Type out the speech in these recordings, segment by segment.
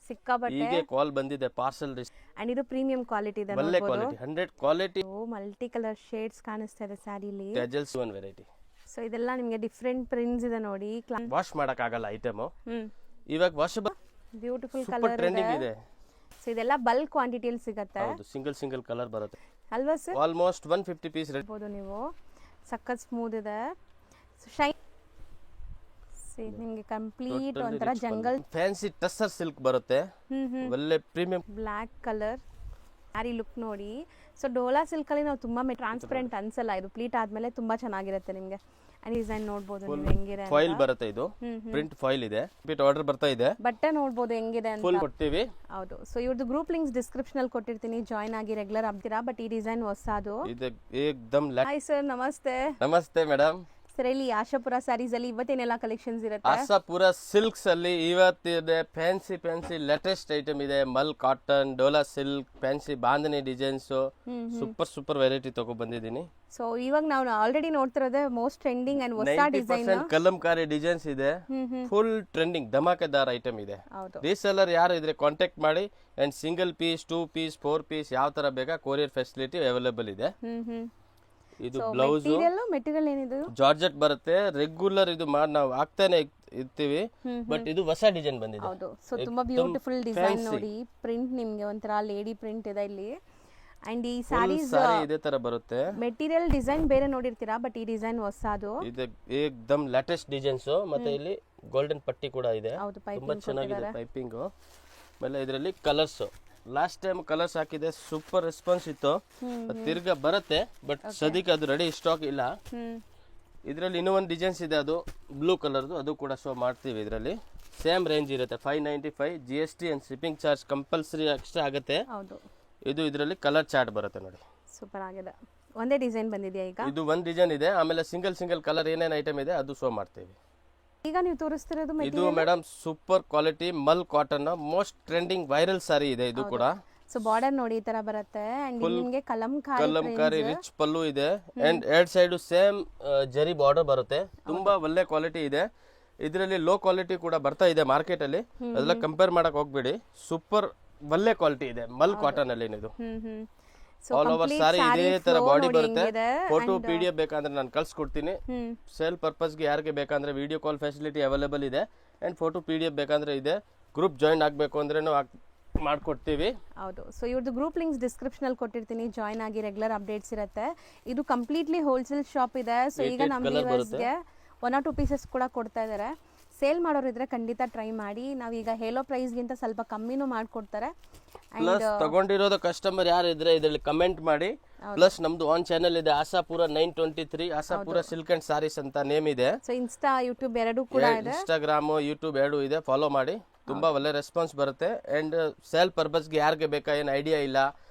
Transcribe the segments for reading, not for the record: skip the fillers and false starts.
ಸಿಕ್ಕಾಬಟ್ಟೆ ಹೀಗೆ ಕಾಲ್ ಬಂದಿದೆ ಪಾರ್ಸಲ್ ಅಂಡ್ ಇದು ಪ್ರೀಮಿಯಂ ಕ್ವಾಲಿಟಿ ಇದೆ ಒಳ್ಳೆ quality 100 quality multi colour shades ಕಾಣಿಸ್ತಾ ಇದೆ ಸ್ಯಾರಿಲಿ ಟೆಜಲ್ಸ್ ಒನ್ ವೆರೈಟಿ ಸೊ ಇದೆಲ್ಲ ನಿಮಗೆ ಡಿಫ್ರೆಂಟ್ ಪ್ರಿಂಟ್ಸ್ ಇದೆ ನೋಡಿ ವಾಶ್ ಮಾಡಕ್ ಆಗಲ್ಲ ಐಟಮ್ ಇವಾಗ washable beautiful super colour trending ಇದೆ ಸೊ ಇದೆಲ್ಲ ಬಲ್ಕ್ ಕ್ವಾಂಟಿಟಿಯಲ್ಲಿ ಸಿಗುತ್ತೆ ಹೌದು ಸಿಂಗಲ್ ಕಲರ್ ಬರುತ್ತೆ ಅಲ್ವಾ ಸರ್ ಆಲ್ಮೋಸ್ಟ್ 150 ಪೀಸ್ ಇರಬಹುದು ನೀವು ಸಖತ್ ಸ್ಮೂತ್ ಇದೆ ಶೈನ್ ನಿಮಗೆ ಕಂಪ್ಲೀಟ್ ಒಂಥರ ಜಂಗಲ್ ಫ್ಯಾನ್ಸಿ ಟಸ್ಸರ್ ಸಿಲ್ಕ್ ಬರುತ್ತೆ ಒಳ್ಳೆ premium black colour sari look ನೋಡಿ ಸೊ ಡೋಲಾ ಸಿಲ್ಕ್ ಅಲ್ಲಿ ನಾವು ತುಂಬಾ ಟ್ರಾನ್ಸ್ಪರೆಂಟ್ ಅನ್ಸಲ್ಲ ಇದು ಪ್ಲೀಟ್ ಆದ್ಮೇಲೆ ತುಂಬಾ ಚೆನ್ನಾಗಿರುತ್ತೆ ನಿಮಗೆ ಅಂಡ್ ಡಿಸೈನ್ ನೋಡಬಹುದು ನೀವು ಹೆಂಗಿದೆ ಫಾಯಿಲ್ ಬರುತ್ತೆ ಇದು ಪ್ರಿಂಟ್ ಫಾಯಿಲ್ ಇದೆ ರಿಪೀಟ್ ಆರ್ಡರ್ ಬರ್ತಾ ಇದೆ ಬಟ್ಟೆ ನೋಡಬಹುದು ಹೆಂಗಿದೆ ಅಂತ ಫುಲ್ ಕೊಡ್ತೀವಿ ಹೌದು ಸೊ ಇವ್ರದ್ದು ಗ್ರೂಪ್ ಲಿಂಕ್ಸ್ ಡಿಸ್ಕ್ರಿಪ್ಷನ್ ಅಲ್ಲಿ ಕೊಟ್ಟಿರ್ತೀನಿ ಜಾಯಿನ್ ಆಗಿ ರೆಗ್ಯುಲರ್ ಆಗ್ತೀರಾ ಬಟ್ ಈ ಡಿಸೈನ್ ಹೊಸದು ಇದು ಏಕ್ದಮ್ ಹಾಯ್ ಸರ್ ನಮಸ್ತೆ ನಮಸ್ತೆ ಮೇಡಮ್ ಸರ್ ಇಲ್ಲಿ ಆಶಾಪುರ ಸ್ಯಾರೀಸ್ ಅಲ್ಲಿ ಇವತ್ತೇನೆಲ್ಲ ಕಲೆಕ್ಷನ್ಸ್ ಇರುತ್ತೆ ಆಶಾಪುರ ಸಿಲ್ಕ್ಸ್ ಅಲ್ಲಿ ಇವತ್ತಿದೆ ಫ್ಯಾನ್ಸಿ ಲೇಟೆಸ್ಟ್ ಐಟಮ್ ಇದೆ mul cotton dola silk fancy bandhani designs super variety ತಗೋ ಬಂದಿದ್ದೀನಿ ಸೊ ಇವಾಗ ನಾವು ಆಲ್ರೆಡಿ ನೋಡ್ತಿರೋದೇ ಮೋಸ್ಟ್ ಟ್ರೆಂಡಿಂಗ್ ಅಂಡ್ ಹೊಸ ಡಿಸೈನ್ ಕಲಂಕಾರಿ ಡಿಸೈನ್ಸ್ ಇದೆ ಫುಲ್ ಟ್ರೆಂಡಿಂಗ್ ಧಮಾಕೆದಾರ್ ಐಟಮ್ ಇದೆ ಹೌದು ರೀಸೆಲ್ಲರ್ ಯಾರು ಇದ್ರೆ ಕಾಂಟ್ಯಾಕ್ಟ್ ಮಾಡಿ and single piece 2 piece 4 piece ಯಾವ ತರ ಬೇಕಾ ಕೊರಿಯರ್ ಫೆಸಿಲಿಟಿ ಅವೈಲೇಬಲ್ ಇದೆ ಇದು ಬ್ಲೌಸ್ ಮೆಟೀರಿಯಲ್ ಏನಿದು ಜಾರ್ಜೆಟ್ ಬರುತ್ತೆ ರೆಗ್ಯುಲರ್ ಇದು ಮಾಡಿ ನಾವು ಆಗ್ತಾನೆ ಇರ್ತೀವಿ ಬಟ್ ಇದು ಹೊಸ ಡಿಸೈನ್ ಬಂದಿದೆ ಹೌದು ಸೊ ತುಂಬಾ ಬ್ಯೂಟಿಫುಲ್ ಡಿಸೈನ್ ನೋಡಿ ಪ್ರಿಂಟ್ ನಿಮ್ಗೆ ಒಂಥರ ಲೇಡಿ ಪ್ರಿಂಟ್ ಇದೆ ಇಲ್ಲಿ ಅಂಡ್ ಈ ಸ್ಯಾರೀಸ್ ಇದೇ ತರ ಬರುತ್ತೆ ಮೆಟೀರಿಯಲ್ ಡಿಸೈನ್ ಬೇರೆ ನೋಡಿರ್ತೀರಾ ಬಟ್ ಈ ಡಿಸೈನ್ ಹೊಸದು ಇದು ಏಕ್ದಮ್ ಲೇಟೆಸ್ಟ್ ಡಿಸೈನ್ಸ್ ಮತ್ತೆ ಇಲ್ಲಿ ಗೋಲ್ಡನ್ ಪಟ್ಟಿ ಕೂಡ ಇದೆ ಹೌದು ತುಂಬಾ ಚೆನ್ನಾಗಿದೆ ಪೈಪಿಂಗ್ ಆಮೇಲೆ ಇದರಲ್ಲಿ ಕಲರ್ಸ್ ಲಾಸ್ಟ್ ಟೈಮ್ ಕಲರ್ಸ್ ಹಾಕಿದೆ ಸೂಪರ್ ರೆಸ್ಪಾನ್ಸ್ ಇತ್ತು ತಿರ್ಗಾ ಬರುತ್ತೆ ಬಟ್ ಸದ್ಯಕ್ಕೆ ಅದು ರೆಡಿ ಸ್ಟಾಕ್ ಇಲ್ಲ ಇದರಲ್ಲಿ ಇನ್ನೂ ಒಂದು ಡಿಸೈನ್ಸ್ ಇದೆ ಅದು ಬ್ಲೂ ಕಲರ್ದು ಅದು ಕೂಡ ಶೋ ಮಾಡ್ತೀವಿ ಇದರಲ್ಲಿ ಸೇಮ್ ರೇಂಜ್ ಇರುತ್ತೆ 595 GST and shipping charge compulsory extra ಆಗುತ್ತೆ ಹೌದು ಇದು ಇದರಲ್ಲಿ ಕಲರ್ ಚಾರ್ಟ್ ಬರುತ್ತೆ ನೋಡಿ ಸೂಪರ್ ಆಗಿದೆ ಒಂದೇ ಡಿಸೈನ್ ಬಂದಿದೆಯಾ ಈಗ ಇದು ಒಂದು ಡಿಸೈನ್ ಇದೆ ಆಮೇಲೆ ಸಿಂಗಲ್ ಕಲರ್ ಏನೇನು ಐಟಮ್ ಇದೆ ಅದು ಶೋ ಮಾಡ್ತೀವಿ ಈಗ ನೀವು ತೋರಿಸ್ತಿರೋದು ಇದು madam super quality mul cotton most trending viral sari ಇದೆ ಇದು ಕೂಡ ಸೊ ಬಾರ್ಡರ್ ನೋಡಿ ಈ ತರ ಬರುತ್ತೆ ಅಂಡ್ ನಿಮಗೆ ಕಲಂಕಾರಿ ರಿಚ್ ಪಲ್ಲು ಇದೆ ಅಂಡ್ ಎರಡ್ ಸೈಡ್ ಸೇಮ್ ಜರಿ ಬಾರ್ಡರ್ ಬರುತ್ತೆ ತುಂಬಾ ಒಳ್ಳೆ ಕ್ವಾಲಿಟಿ ಇದೆ ಇದರಲ್ಲಿ ಲೋ ಕ್ವಾಲಿಟಿ ಕೂಡ ಬರ್ತಾ ಇದೆ ಮಾರ್ಕೆಟ್ ಅಲ್ಲಿ ಅದೆಲ್ಲ ಕಂಪೇರ್ ಮಾಡಕ್ ಹೋಗ್ಬೇಡಿ ಸೂಪರ್ ಒಳ್ಳೆ ಕ್ವಾಲಿಟಿ ಇದೆ ಮಲ್ ಕಾಟನ್ ಅಲ್ಲಿ ಇದು ಆಲ್ ಓವರ್ ಸಾರಿ ಇದೇ ತರ ಬಾಡಿ ಬರುತ್ತೆ ಫೋಟೋ PDF ಬೇಕಂದ್ರೆ ನಾನು ಕಳ್ಸಿಕೊಡ್ತೀನಿ ಸೇಲ್ ಪರ್ಪಸ್ ಗೆ ಯಾರಿಗೆ ಬೇಕಂದ್ರೆ ವಿಡಿಯೋ ಕಾಲ್ ಫೆಸಿಲಿಟಿ ಅವೈಲೇಬಲ್ ಇದೆ ಅಂಡ್ ಫೋಟೋ PDF ಬೇಕಂದ್ರೆ ಇದೆ ಗ್ರೂಪ್ ಜಾಯಿನ್ ಆಗ್ಬೇಕು ಅಂದ್ರೆ ಮಾಡ್ಕೊಡ್ತೀವಿ ಹೌದು ಸೊ ಇವ್ರದ್ದು ಗ್ರೂಪ್ ಲಿಂಕ್ಸ್ ಡಿಸ್ಕ್ರಿಪ್ಷನ್ ಅಲ್ಲಿ ಕೊಟ್ಟಿರ್ತೀನಿ ಜಾಯಿನ್ ಆಗಿ ರೆಗ್ಯುಲರ್ ಅಪ್ಡೇಟ್ಸ್ ಇರುತ್ತೆ ಇದು ಕಂಪ್ಲೀಟ್ಲಿ ಹೋಲ್ಸೇಲ್ ಶಾಪ್ ಇದೆ ಸೊ ಈಗ ನಮ್ಮ ವ್ಯೂವರ್ಸ್ಗೆ 1 or 2 ಪೀಸಸ್ ಕೂಡ ಕೊಡ್ತಾ ಇದ್ದಾರೆ ಸೇಲ್ ಮಾಡೋರು ಇದ್ರೆ ಖಂಡಿತ ಟ್ರೈ ಮಾಡಿ ನಾವೀಗ ಹೇಳೋ ಪ್ರೈಸ್ಗಿಂತ ಸ್ವಲ್ಪ ಕಮ್ಮಿನೂ ಮಾಡ್ಕೊಡ್ತಾರೆ ಪ್ಲಸ್ ತಗೊಂಡಿರೋದು ಕಸ್ಟಮರ್ ಯಾರು ಇದ್ರೆ ಇದರಲ್ಲಿ ಕಮೆಂಟ್ ಮಾಡಿ ಪ್ಲಸ್ ನಮ್ದು ಆನ್ ಚಾನೆಲ್ ಇದೆ ಆಶಾಪುರ 923 ಆಶಾಪುರ ಸಿಲ್ಕ್ ಅಂಡ್ ಸಾರೀಸ್ ಅಂತ ನೇಮ್ ಇದೆ ಸೊ ಇನ್ಸ್ಟಾ ಯೂಟ್ಯೂಬ್ ಎರಡೂ ಕೂಡ ಇದೆ ಇನ್ಸ್ಟಾಗ್ರಾಮ್ ಯೂಟ್ಯೂಬ್ ಎರಡೂ ಇದೆ ಫಾಲೋ ಮಾಡಿ ತುಂಬಾ ಒಳ್ಳೆ ರೆಸ್ಪಾನ್ಸ್ ಬರುತ್ತೆ ಅಂಡ್ ಸೇಲ್ ಪರ್ಪಸ್ಗೆ ಯಾರಿಗೆ ಬೇಕಾ ಏನು ಐಡಿಯಾ ಇಲ್ಲ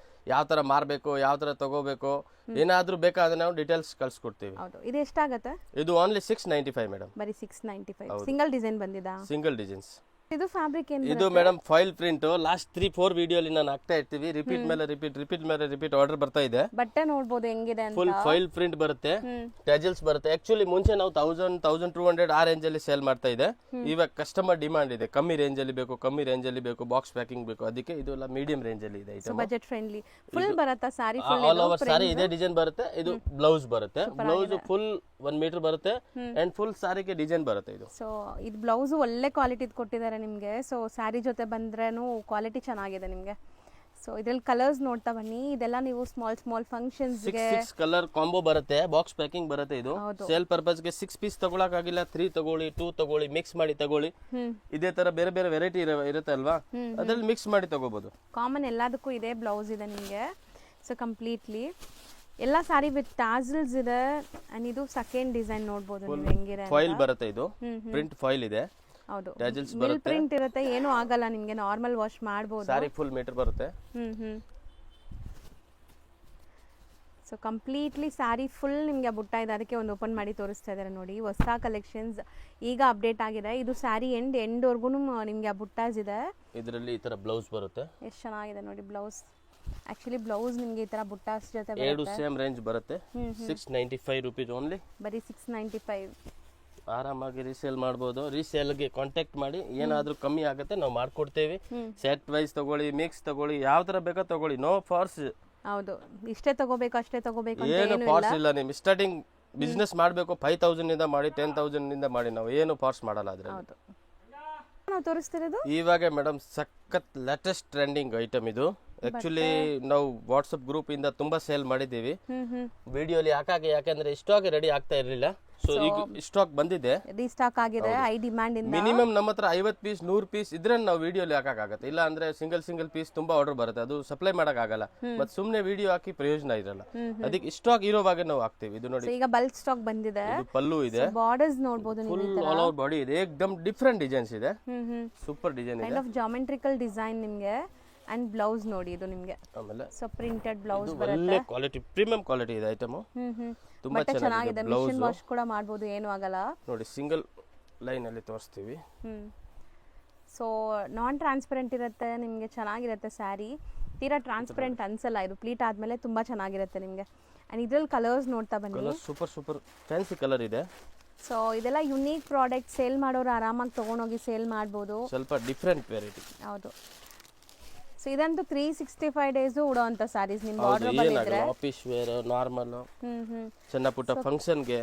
ಯಾವ ತರ ಮಾರಬೇಕು ಯಾವ ತರ ತಗೋಬೇಕು ಏನಾದ್ರೂ ಬೇಕಾದ್ರೆ ನಾವು ಡೀಟೇಲ್ಸ್ ಕಳ್ಸಿಕೊಡ್ತೀವಿ ಹೌದು ಇದು ಎಷ್ಟಾಗುತ್ತೆ ಇದು ಓನ್ಲಿ 695 ಮೇಡಮ್ ಬರೀ 695 ಸಿಂಗಲ್ ಡಿಸೈನ್ ಬಂದಿದಾ ಸಿಂಗಲ್ ಡಿಸೈನ್ಸ್ ಇದು ಫ್ಯಾಬ್ರಿಕ್ ಏನು ಇದು ಮೇಡಮ್ ಫಾಯಿಲ್ ಪ್ರಿಂಟ್ ಲಾಸ್ಟ್ 3-4 ವಿಡಿಯೋಲಿ ನಾನು ಹಾಕ್ತಾ ಇರ್ತೀವಿ ರಿಪೀಟ್ ಮೇಲೆ ರಿಪೀಟ್ ಆರ್ಡರ್ ಬರ್ತಾ ಇದೆ ಬಟ್ಟೆ ನೋಡಬಹುದು ಹೆಂಗಿದೆ ಅಂತ ಫುಲ್ ಫಾಯಿಲ್ ಪ್ರಿಂಟ್ ಬರುತ್ತೆ ಟೆಜಲ್ಸ್ ಬರುತ್ತೆ ಆಕ್ಚುಲಿ ಮುಂಚೆ ನಾವು 1200 ಆ ರೇಂಜ್ ಅಲ್ಲಿ ಸೇಲ್ ಮಾಡ್ತಾ ಇದೆ ಇವಾಗ ಕಸ್ಟಮರ್ ಡಿಮಾಂಡ್ ಇದೆ ಕಮ್ಮಿ ರೇಂಜ್ ಅಲ್ಲಿ ಬೇಕು ಬಾಕ್ಸ್ ಪ್ಯಾಕಿಂಗ್ ಬೇಕು ಅದಕ್ಕೆ ಇದು ಎಲ್ಲ ಮೀಡಿಯಂ ರೇಂಜ್ ಅಲ್ಲಿ ಇದೆ ಐಟಮ್ ಬಜೆಟ್ ಫ್ರೆಂಡ್ಲಿ ಫುಲ್ ಬರುತ್ತಾ ಸಾರಿ ಫುಲ್ ಆಲ್ ಓವರ್ ಸಾರಿ ಇದೇ ಡಿಸೈನ್ ಬರುತ್ತೆ ಇದು ಬ್ಲೌಸ್ ಬರುತ್ತೆ ಬ್ಲೌಸ್ ಫುಲ್ 1 ಮೀಟರ್ ಬರುತ್ತೆ ಅಂಡ್ ಫುಲ್ ಸಾರಿಗೆ ಡಿಸೈನ್ ಬರುತ್ತೆ ಇದು ಸೊ ಇದು ಬ್ಲೌಸ್ ಒಳ್ಳೆ ಕ್ವಾಲಿಟಿ ಕೊಟ್ಟಿದ್ದಾರೆ ನಿಮಗೆ ಸೊ ಸ್ಯಾರಿ ಜೊತೆ ಬಂದ್ರೇನು ಕ್ವಾಲಿಟಿ ಚೆನ್ನಾಗಿದೆ ನಿಮಗೆ ಸೊ ಇದ್ರಲ್ಲಿ ಕಲರ್ಸ್ ನೋಡ್ತಾ ಬನ್ನಿ ಇದೆಲ್ಲ ನೀವು ಸ್ಮಾಲ್ ಫಂಕ್ಷನ್ಸ್ ಗೆ 6 ಕಲರ್ ಕಾಂಬೋ ಬರುತ್ತೆ ಬಾಕ್ಸ್ ಪ್ಯಾಕಿಂಗ್ ಬರುತ್ತೆ ಇದು ಸೇಲ್ ಪರ್ಪಸ್ ಗೆ 6 ಪೀಸ್ ತಗೊಳಕ್ ಆಗಿಲ್ಲ 3 ತಗೊಳ್ಳಿ 2 ತಗೊಳ್ಳಿ ಮಿಕ್ಸ್ ಮಾಡಿ ತಗೊಳ್ಳಿ ಇದೇ ತರ ಬೇರೆ ವೆರೈಟಿ ಇರುತ್ತೆ ಅಲ್ವಾ ಅದ್ರಲ್ಲಿ ಮಿಕ್ಸ್ ಮಾಡಿ ತಗೋಬಹುದು ಕಾಮನ್ ಎಲ್ಲದಕ್ಕೂ ಇದೆ ಬ್ಲೌಸ್ ಇದೆ ನಿಮಗೆ ಸೊ ಕಂಪ್ಲೀಟ್ಲಿ ಎಲ್ಲ ಸಾರಿ ವಿತ್ ಟಾಸಲ್ಸ್ ಇದೆ ಅಂಡ್ ಇದು ಸೆಕೆಂಡ್ ಡಿಸೈನ್ ನೋಡಬಹುದು ನೀವು ಹೆಂಗಿದೆ ಫಾಯಿಲ್ ಬರುತ್ತೆ ಇದು ಪ್ರಿಂಟ್ ಫಾಯಿಲ್ ಇದೆ ಹೌದು ಟಾಸಲ್ಸ್ ಮಿಲ್ ಬರುತ್ತೆ ಪ್ರಿಂಟ್ ಇರುತ್ತೆ ಏನು ಆಗಲ್ಲ ನಿಮಗೆ ನಾರ್ಮಲ್ ವಾಶ್ ಮಾಡಬಹುದು ಸಾರಿ ಫುಲ್ ಮೀಟರ್ ಬರುತ್ತೆ ಸೊ ಕಂಪ್ಲೀಟ್ಲಿ ಸ್ಯಾರಿ ಫುಲ್ ನಿಮಗೆ ಬುಟ್ಟ ಇದೆ ಅದಕ್ಕೆ ಒಂದು ಓಪನ್ ಮಾಡಿ ತೋರಿಸ್ತಾ ಇದ್ದಾರೆ ನೋಡಿ ಹೊಸ ಕಲೆಕ್ಷನ್ಸ್ ಈಗ ಅಪ್ಡೇಟ್ ಆಗಿದೆ ಇದು ಸ್ಯಾರಿ ಎಂಡ್ವರೆಗೂ ನಿಮಗೆ ಆ ಬುಟ್ಟಾಸ್ ಇದೆ ಇದರಲ್ಲಿ ಈ ತರ ಬ್ಲೌಸ್ ಬರುತ್ತೆ ಎಷ್ಟು ಚೆನ್ನಾಗಿದೆ ನೋಡಿ ಬ್ಲೌಸ್ ಆಕ್ಚುಲಿ ಬ್ಲೌಸ್ ನಿಮಗೆ ಈ ತರ ಬುಟ್ಟಾಸ್ ಜೊತೆ ಎರಡು ಸೇಮ್ ರೇಂಜ್ ಬರುತ್ತೆ 695 ರೂಪೀಸ್ ಓನ್ಲಿ ಬರೀ 695 ಆರಾಮಾಗಿ ರೀಸೇಲ್ ಮಾಡ್ಬೋದು. ರೀಸೇಲ್ಗೆ ಕಾಂಟ್ಯಾಕ್ಟ್ ಮಾಡಿ ಏನಾದರೂ ಕಮ್ಮಿ ಆಗುತ್ತೆ ನಾವು ಮಾಡ್ಕೊಡ್ತೇವೆ. ಸೆಟ್ ವೈಸ್ ತಗೊಳ್ಳಿ, ಮಿಕ್ಸ್ ತಗೊಳ್ಳಿ, ಯಾವ ಥರ ಬೇಕೋ ತಗೊಳ್ಳಿ, ನೋ ಫಾರ್ಸ್. ಹೌದು, ಇಷ್ಟೇ ತಗೋಬೇಕು ಅಷ್ಟೇ ತಗೋಬೇಕು ಅಂತ ಏನು ಫಾರ್ಸ್ ಇಲ್ಲ. ನಿಮ್ಗೆ ಸ್ಟಾರ್ಟಿಂಗ್ ಬಿಸ್ನೆಸ್ ಮಾಡಬೇಕು 5,000 ಇಂದ ಮಾಡಿ 10,000 ಇಂದ ಮಾಡಿ, ನಾವು ಏನು ಫಾರ್ಸ್ ಮಾಡಲ್ಲ ಅದ್ರಲ್ಲಿ. ಹೌದು. ನಾವು ತೋರಿಸ್ತಿರೋದು ಇವಾಗ ಮೇಡಮ್ ಸಖತ್ ಲೇಟೆಸ್ಟ್ ಟ್ರೆಂಡಿಂಗ್ ಐಟಮ್ ಇದು. ಆಕ್ಚುಲಿ ನಾವು ವಾಟ್ಸಪ್ ಗ್ರೂಪ್ ಇಂದ ತುಂಬಾ ಸೇಲ್ ಮಾಡಿದ್ದೀವಿ. ವಿಡಿಯೋಲಿ ಯಾಕಂದ್ರೆ ಸ್ಟಾಕ್ ರೆಡಿ ಆಗ್ತಾ ಇರಲಿಲ್ಲ. ಸೊ ಈಗ ಸ್ಟಾಕ್ ಬಂದಿದೆ, ರೀಸ್ಟಾಕ್ ಆಗಿದೆ. ಐ ಡಿಮ್ಯಾಂಡ್ ಇಂದ ಮಿನಿಮಮ್ ನಮ್ಮ ಹತ್ರ 50 ಪೀಸ್ 100 ಪೀಸ್ ಇದ್ರೆ ನಾವು ವಿಡಿಯೋಲಿ ಹಾಕಕ್ಕಾಗತ್ತೆ. ಇಲ್ಲ ಅಂದ್ರೆ ಸಿಂಗಲ್ ಪೀಸ್ ತುಂಬಾ ಆರ್ಡರ್ ಬರುತ್ತೆ, ಅದು ಸಪ್ಲೈ ಮಾಡಕ್ ಆಗಲ್ಲ. ಮತ್ತೆ ಸುಮ್ನೆ ವಿಡಿಯೋ ಹಾಕಿ ಪ್ರಯೋಜನ ಇರಲ್ಲ. ಅದಕ್ಕೆ ಸ್ಟಾಕ್ ಇರೋವಾಗ ನಾವು ಹಾಕ್ತಿವಿ. ಇದು ನೋಡಿ, ಈಗ ಬಲ್ಕ್ ಸ್ಟಾಕ್ ಬಂದಿದೆ. ಇದು ಪಲ್ಲು ಇದೆ, ಬಾರ್ಡರ್ಸ್ ನೋಡಬಹುದು ನೀವು. ಫುಲ್ ಆಲ್ ಓವರ್ ಬಾಡಿ ಇದೆ, ಏಕ್ದಮ್ ಡಿಫ್ರೆಂಟ್ ಡಿಸೈನ್ಸ್ ಇದೆ. ಸೂಪರ್ ಡಿಸೈನ್ ಇದೆ, ಕೈಂಡ್ ಆಫ್ ಜಾಮೆಟ್ರಿಕಲ್ ಡಿಸೈನ್ ನಿಮ್ಗೆ. ಅಂಡ್ ಬ್ಲೌಸ್ ನೋಡಿ ಇದು ನಿಮ್ಗೆ. ಆಮೇಲೆ ಸೊ ಪ್ರಿಂಟೆಡ್ ಬ್ಲೌಸ್ ಒಳ್ಳೆ ಕ್ವಾಲಿಟಿ, ಪ್ರೀಮಿಯಂ ಕ್ವಾಲಿಟಿ ಇದೆ ಐಟಮ್. ತುಂಬಾ ಚೆನ್ನಾಗಿದೆ. ಮಿಷನ್ ವಾಶ್ ಕೂಡ ಮಾಡಬಹುದು, ಏನು ಆಗಲ್ಲ. ನೋಡಿ ಸಿಂಗಲ್ ಲೈನ್ ಅಲ್ಲಿ ತೋರಿಸ್ತೀವಿ. ಸೊ ನಾನ್ ಟ್ರಾನ್ಸ್ಪರೆಂಟ್ ಇರುತ್ತೆ ನಿಮಗೆ, ಚೆನ್ನಾಗಿರುತ್ತೆ ಸ್ಯಾರಿ. ತೀರಾ ಟ್ರಾನ್ಸ್ಪರೆಂಟ್ ಅನ್ಸಲ್ಲ. ಇದು ಪ್ಲೀಟ್ ಆದ್ಮೇಲೆ ತುಂಬಾ ಚೆನ್ನಾಗಿರುತ್ತೆ ನಿಮಗೆ. ಅಂಡ್ ಇದ್ರಲ್ಲಿ ಕಲರ್ಸ್ ನೋಡ್ತಾ ಬನ್ನಿ. ಕಲರ್ ಸೂಪರ್ ಫ್ಯಾನ್ಸಿ ಕಲರ್ ಇದೆ. ಸೊ ಇದೆಲ್ಲ ಯುನೀಕ್ ಪ್ರಾಡಕ್ಟ್. ಸೇಲ್ ಮಾಡೋರು ಆರಾಮಾಗಿ ತಗೊಂಡೋಗಿ ಸೇಲ್ ಮಾಡ್ಬೋದು. ಸ್ವಲ್ಪ ಡಿಫ್ರೆಂಟ್ ವೆರೈಟಿ. ಹೌದು. ಸೊ ಇದಂತೂ 365 ಡೇಸ್ ಉಡೋಂತ ಸ್ಯಾರೀಸ್. ನಿಮ್ಮ ಆರ್ಡರ್ ಬಂದಿದ್ರೆ ಆಫೀಸ್ ವೇರ್, ನಾರ್ಮಲ್, ಸಣ್ಣ ಪುಟ್ಟ ಫಂಕ್ಷನ್ಗೆ.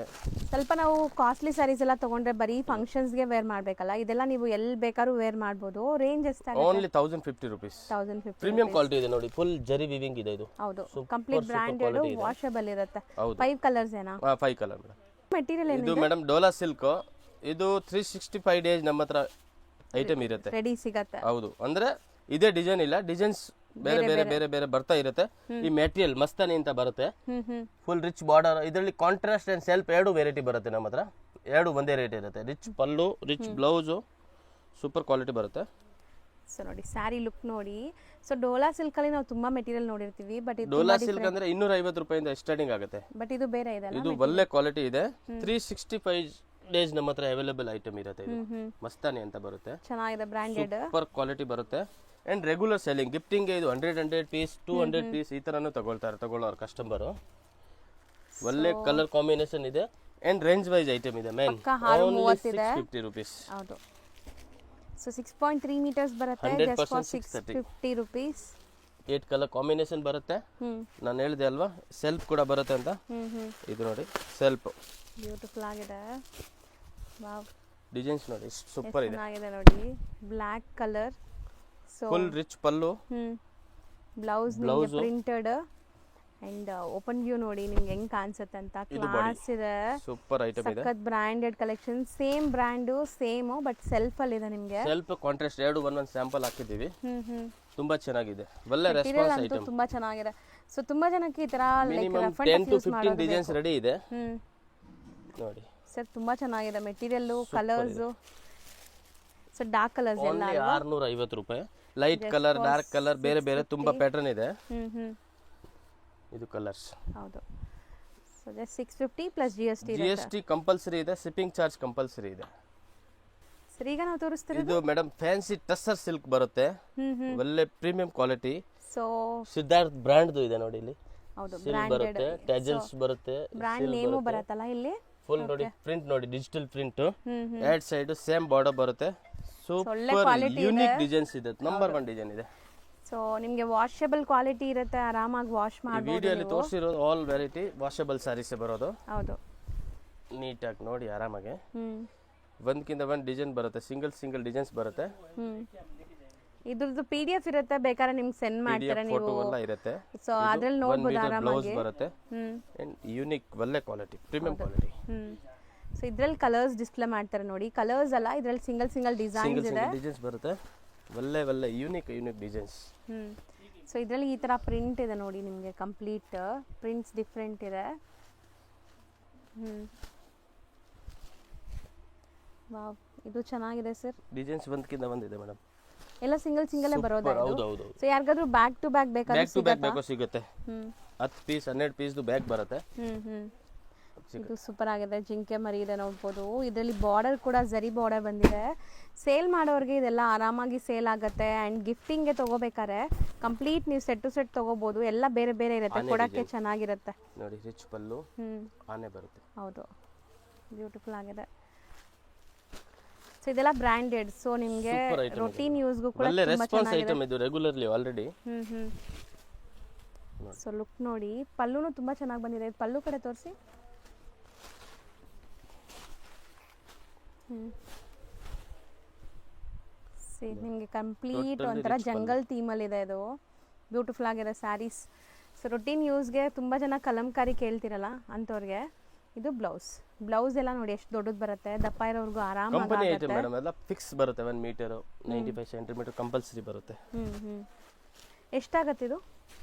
ಸ್ವಲ್ಪ ನಾವು ಕಾಸ್ಟ್ಲಿ ಸ್ಯಾರೀಸ್ ಎಲ್ಲ ತಗೊಂಡ್ರೆ ಬರೀ ಫಂಕ್ಷನ್ಸ್ಗೆ ವೇರ್ ಮಾಡಬೇಕಲ್ಲ. ಇದೆಲ್ಲ ನೀವು ಎಲ್ಲಿ ಬೇಕಾದ್ರೂ ವೇರ್ ಮಾಡ್ಬೋದು. ರೇಂಜ್ ಎಷ್ಟಾಗುತ್ತೆ? Only 1050 rupees. 1050. ಪ್ರೀಮಿಯಂ ಕ್ವಾಲಿಟಿ ಇದೆ ನೋಡಿ, ಫುಲ್ ಜರಿ ವಿವಿಂಗ್ ಇದೆ ಇದು. ಹೌದು, ಕಂಪ್ಲೀಟ್ ಬ್ರಾಂಡೆಡ್, ವಾಷಬಲ್ ಇರುತ್ತೆ. 5 ಕಲರ್ಸ್ ಏನಾ? 5 ಕಲರ್ ಮೇಡಮ್. ಮೆಟೀರಿಯಲ್ ಇದು ಮೇಡಮ್ ಡೋಲಾ ಸಿಲ್ಕ್. ಇದು 365 ಡೇಸ್ ನಮ್ಮ ಹತ್ರ ಐಟಮ್ ಇರುತ್ತೆ, ರೆಡಿ ಸಿಗತ್ತೆ. ಹೌದು, ಅಂದ್ರೆ ಇದೇ ಡಿಸೈನ್ ಇಲ್ಲ, ಡಿಸೈನ್ಸ್ ಬೇರೆ ಬರ್ತಾ ಇರುತ್ತೆ. ಈ ಮೆಟೀರಿಯಲ್ ಮಸ್ತಾನಿ ಅಂತ ಬರುತ್ತೆ, ಫುಲ್ ರಿಚ್ ಬಾರ್ಡರ್. ಇದರಲ್ಲಿ ಕಾಂಟ್ರಾಸ್ಟ್ ಅಂಡ್ ಸೆಲ್ಫ್ ಎರಡು ವೆರೈಟಿ ಬರುತ್ತೆ ನಮ್ಮ ಹತ್ರ. ಎರಡು ಒಂದೇ ರೇಟ್ ಇರುತ್ತೆ. ರಿಚ್ ಪಲ್ಲು, ರಿಚ್ ಬ್ಲೌಸು, ಸೂಪರ್ ಕ್ವಾಲಿಟಿ ಬರುತ್ತೆ. ಸೊ ನೋಡಿ ಸ್ಯಾರಿ ಲುಕ್ ನೋಡಿ. ಸೊ ಡೋಲಾ ಸಿಲ್ಕ್ ಅಲ್ಲಿ ನಾವು ತುಂಬಾ ಮೆಟೀರಿಯಲ್ ನೋಡಿರ್ತೀವಿ, ಬಟ್ ಡೋಲಾ ಸಿಲ್ಕ್ ಅಂದ್ರೆ 250 ರೂಪಾಯಿಂದ ಸ್ಟಾರ್ಟಿಂಗ್ ಆಗುತ್ತೆ. ಬಟ್ ಇದು ಬೇರೆ ಇದೆ. ಇದು ಒಳ್ಳೆ ಕ್ವಾಲಿಟಿ ಇದೆ. 365 ಡೇಸ್ ನಮ್ಮ ಹತ್ರ ಅವೈಲೇಬಲ್ ಐಟಮ್ ಇರುತ್ತೆ. ಇದು ಮಸ್ತಾನಿ ಅಂತ ಬರುತ್ತೆ, ಚೆನ್ನಾಗಿದೆ, ಬ್ರಾಂಡೆಡ್, ಸೂಪರ್ ಕ್ವಾಲಿಟಿ ಬರುತ್ತೆ. ಅಂಡ್ ರೆಗ್ಯುಲರ್ ಸೆಲ್ಲಿಂಗ್, ಗಿಫ್ಟಿಂಗ್ ಇದು 100 ಪೀಸ್ 200 ಪೀಸ್ ಈ ತರನು ತಗೊಳ್ಳೋರು ಕಸ್ಟಮರ್. ಒಳ್ಳೆ ಕಲರ್ ಕಾಂಬಿನೇಷನ್ ಇದೆ. ಅಂಡ್ ರೇಂಜ್ ವೈಸ್ ಐಟಮ್ ಇದೆ. Main 650 rupees. ಹೌದು. ಸೊ 6.3 ಮೀಟರ್ಸ್ ಬರುತ್ತೆ, just for 650 rupees. 8 colour combination ಬರುತ್ತೆ. ನಾನು ಹೇಳಿದೆ ಅಲ್ವಾ ಸೆಲ್ಫ್ ಕೂಡ ಬರುತ್ತೆ ಅಂತ. ಇದು ನೋಡಿ ಸೆಲ್ಫ್, ಬ್ಯೂಟಿಫುಲ್ ಆಗಿದೆ. ವಾವ್, ಡಿಸೈನ್ಸ್ ನೋಡಿ ಸೂಪರ್ ಇದೆ, ಚೆನ್ನಾಗಿದೆ ನೋಡಿ. Black colour. So full rich pallu, blouse ನಿಮಗೆ ಪ್ರಿಂಟೆಡ್. ಅಂಡ್ ಓಪನ್ ವ್ಯೂ ನೋಡಿ ನಿಮ್ಗೆ ಹೆಂಗ್ ಕಾಣಿಸುತ್ತೆ ಅಂತ. ಕ್ಲಾಸ್ ಇದೆ, ಸೂಪರ್ ಐಟಮ್ ಇದೆ. ಸಖತ್ branded collection. Same brand, same, but self ಅಲ್ಲಿ ಇದೆ ನಿಮಗೆ. ಸೆಲ್ಫ್ ಕಾಂಟ್ರಾಸ್ಟ್ ಎರಡು ಒಂದೊಂದು ಸ್ಯಾಂಪಲ್ ಹಾಕಿದ್ದೀವಿ. ತುಂಬಾ ಚೆನ್ನಾಗಿದೆ, ಒಳ್ಳೆ ರೆಸ್ಪಾನ್ಸ್ ಐಟಮ್, ತುಂಬಾ ಚೆನ್ನಾಗಿದೆ. ಸೊ ತುಂಬಾ ಜನಕ್ಕೆ ಈ ತರ ಲೈಕ್ 10 to 15 ಡಿಸೈನ್ಸ್ ರೆಡಿ ಇದೆ ನೋಡಿ ಸರ್. ತುಂಬಾ ಚೆನ್ನಾಗಿದೆ material, colours. So dark colours ಎಲ್ಲ 650 ರೂಪಾಯಿ. ಲೈಟ್ ಕಲರ್, ಡಾರ್ಕ್ ಕಲರ್, ಬೇರೆ ತುಂಬಾ ಪ್ಯಾಟರ್ನ್ ಇದೆ. ಇದು ಕಲರ್ಸ್. ಹೌದು. So just 650 plus GST compulsory ಇದೆ. ಶಿಪ್ಪಿಂಗ್ ಚಾರ್ಜ್ ಕಂಪಲ್ಸರಿ ಇದೆ. ಸರ್ ಈಗ ನಾವು ತೋರಿಸ್ತಿರೋದು ಇದು ಮೇಡಮ್ ಫ್ಯಾನ್ಸಿ ಟಸ್ಸರ್ ಸಿಲ್ಕ್ ಬರುತ್ತೆ, ಒಳ್ಳೆ premium quality. So Siddharth brand ಇದೆ ನೋಡಿ, ಇಲ್ಲಿ ಹೌದು, ಸಿಲ್ಕ್ ಬರುತ್ತೆ, ಟ್ಯಾಜಲ್ಸ್ ಬರುತ್ತೆ, ಬ್ರಾಂಡ್ ನೇಮ್ ಬರುತ್ತಲ್ಲ ಇಲ್ಲಿ. ಫುಲ್ ನೋಡಿ ಪ್ರಿಂಟ್ ನೋಡಿ, ಡಿಜಿಟಲ್ ಪ್ರಿಂಟ್. ಎರಡ್ ಸೈಡ್ ಸೇಮ್ ಬಾರ್ಡರ್ ಬರುತ್ತೆ. ಸೂಪರ್ ಯೂನಿಕ್ ಡಿಸೈನ್ಸ್ ಇದೆ, ನಂಬರ್ 1 ಡಿಸೈನ್ ಇದೆ. ಸೊ ನಿಮಗೆ ವಾಷಬಲ್ ಕ್ವಾಲಿಟಿ ಇರುತ್ತೆ, ಆರಾಮಾಗಿ ವಾಶ್ ಮಾಡಬಹುದು. ವಿಡಿಯೋಲಿ ತೋರಿಸಿರೋದು ಆಲ್ ವೆರೈಟಿ ವಾಷಬಲ್ ಸ್ಯಾರೀಸ್ ಬರೋದು. ಹೌದು, ನೀಟಾಗಿ ನೋಡಿ ಆರಾಮಾಗಿ. ಒಂದಕ್ಕಿಂತ ಒಂದು ಡಿಸೈನ್ ಬರುತ್ತೆ, ಸಿಂಗಲ್ ಡಿಸೈನ್ಸ್ ಬರುತ್ತೆ. ಇದ್ರದ್ದು PDF ಇರುತ್ತೆ, ಬೇಕಾದ್ರೆ ನಿಮ್ಗೆ ಸೆಂಡ್ ಮಾಡ್ತಾರೆ ನೀವು. ಫೋಟೋ ಎಲ್ಲ ಇರುತ್ತೆ. ಸೊ ಅದ್ರಲ್ಲಿ ನೋಡಬಹುದು ಆರಾಮಾಗಿ. ಬ್ಲೌಸ್ ಬರುತ್ತೆ. ಯೂನಿಕ್ ಒಳ್ಳೆ ಕ್ವಾಲಿಟಿ, ಪ್ರೀಮಿಯಂ ಕ್ವಾಲಿಟಿ. ಸೊ ಇದ್ರಲ್ಲಿ ಕಲರ್ಸ್ ಡಿಸ್ಪ್ಲೇ ಮಾಡ್ತಾರೆ ನೋಡಿ. ಕಲರ್ಸ್ ಅಲ್ಲ, ಇದ್ರಲ್ಲಿ ಸಿಂಗಲ್ ಡಿಸೈನ್ಸ್ ಇದೆ, ಡಿಸೈನ್ಸ್ ಬರುತ್ತೆ. ಒಳ್ಳೆ ಯೂನಿಕ್ ಡಿಸೈನ್ಸ್. ಸೊ ಇದ್ರಲ್ಲಿ ಈ ತರ ಪ್ರಿಂಟ್ ಇದೆ ನೋಡಿ, ನಿಮಗೆ ಕಂಪ್ಲೀಟ್ ಪ್ರಿಂಟ್ಸ್ ಡಿಫ್ರೆಂಟ್ ಇದೆ. ವಾವ್, ಇದು ಚೆನ್ನಾಗಿದೆ ಸರ್. ಡಿಸೈನ್ಸ್ ಒಂದಕ್ಕಿಂತ ಒಂದಿದೆ ಮೇಡಮ್, ಎಲ್ಲ ಸಿಂಗಲ್ ಬರೋದಾ? ಹೌದು. ಸೊ ಯಾರಿಗಾದ್ರೂ ಬ್ಯಾಕ್ ಟು ಬ್ಯಾಕ್ ಬೇಕಾದ್ರೆ ಸಿಗುತ್ತೆ. 10 ಪೀಸ್ 12 ಪೀಸ್ ಬ್ಯಾಗ್ ಬರುತ್ತೆ. ಇದು ಸೂಪರ್ ಆಗಿದೆ. ಜಿಂಕೆ ಮರಿ ಇದೆ ನೋಡ್ಬೋದು. ಇದರಲ್ಲಿ ಬಾರ್ಡರ್ ಕೂಡ ಜರಿ ಬಾರ್ಡರ್ ಬಂದಿದೆ. ಸೇಲ್ ಮಾಡೋರಿಗೆ ಇದೆಲ್ಲ ಆರಾಮಾಗಿ ಸೇಲ್ ಆಗುತ್ತೆ. ಆ್ಯಂಡ್ ಗಿಫ್ಟಿಂಗ್ಗೆ ತೊಗೋಬೇಕಾದ್ರೆ ಕಂಪ್ಲೀಟ್ ನೀವು ಸೆಟ್ ಟು ಸೆಟ್ ತೊಗೋಬೋದು. ಎಲ್ಲ ಬೇರೆ ಬೇರೆ ಇರುತ್ತೆ, ಕೊಡೋಕ್ಕೆ ಚೆನ್ನಾಗಿರುತ್ತೆ ನೋಡಿ. ರಿಚ್ ಪಲ್ಲು, ಆನೆ ಬರುತ್ತೆ. ಹೌದು, ಬ್ಯೂಟಿಫುಲ್ ಆಗಿದೆ. ಸೊ ಇದೆಲ್ಲ ಬ್ರ್ಯಾಂಡೆಡ್, ಸೊ ನಿಮಗೆ Super item ರೊಟೀನ್ ಯೂಸ್ಗೂ ಕೂಡ ಒಳ್ಳೆ ತುಂಬಾ ರೆಸ್ಪಾನ್ಸ್ ಚೆನ್ನಾಗಿದೆ. ಐಟಮ್ ಇದು ರೆಗ್ಯುಲರ್ಲಿ ಆಲ್ರೆಡಿ. ಸೊ ಲುಕ್ ನೋಡಿ, ಪಲ್ಲುನು ತುಂಬಾ ಚೆನ್ನಾಗಿ ಬಂದಿದೆ. ಇದು ಪಲ್ಲು ಕಡೆ ತೋರಿಸಿ. ನಿಮಗೆ ಕಂಪ್ಲೀಟ್ ಒಂಥರ ಜಂಗಲ್ ಥೀಮಲ್ಲಿ ಇದೆ. ಇದು ಬ್ಯೂಟಿಫುಲ್ ಆಗಿದೆ ಸ್ಯಾರೀಸ್. ಸೊ ರೊಟೀನ್ ಯೂಸ್ಗೆ ತುಂಬ ಜನ ಕಲಂಕಾರಿ ಕೇಳ್ತಿರಲ್ಲ ಅಂಥವ್ರಿಗೆ ಇದು ಬ್ಲೌಸ್ ಎಲ್ಲ ನೋಡಿ ಎಷ್ಟು ದೊಡ್ಡದು ಬರುತ್ತೆ. ದಪ್ಪ ಇರೋರ್ಗು ಕಂಪನಿ ಐಟಮ್ ಆರಾಮಾಗುತ್ತೆ. ಮೇಡಮ್, ಎಲ್ಲ ಫಿಕ್ಸ್ ಬರುತ್ತೆ. 1 ಮೀಟರ್ 95 ಸೆಂಟಿಮೀಟರ್ ಕಂಪಲ್ಸರಿ ಬರುತ್ತೆ. ಎಷ್ಟಾಗತ್ತೆ ಇದು?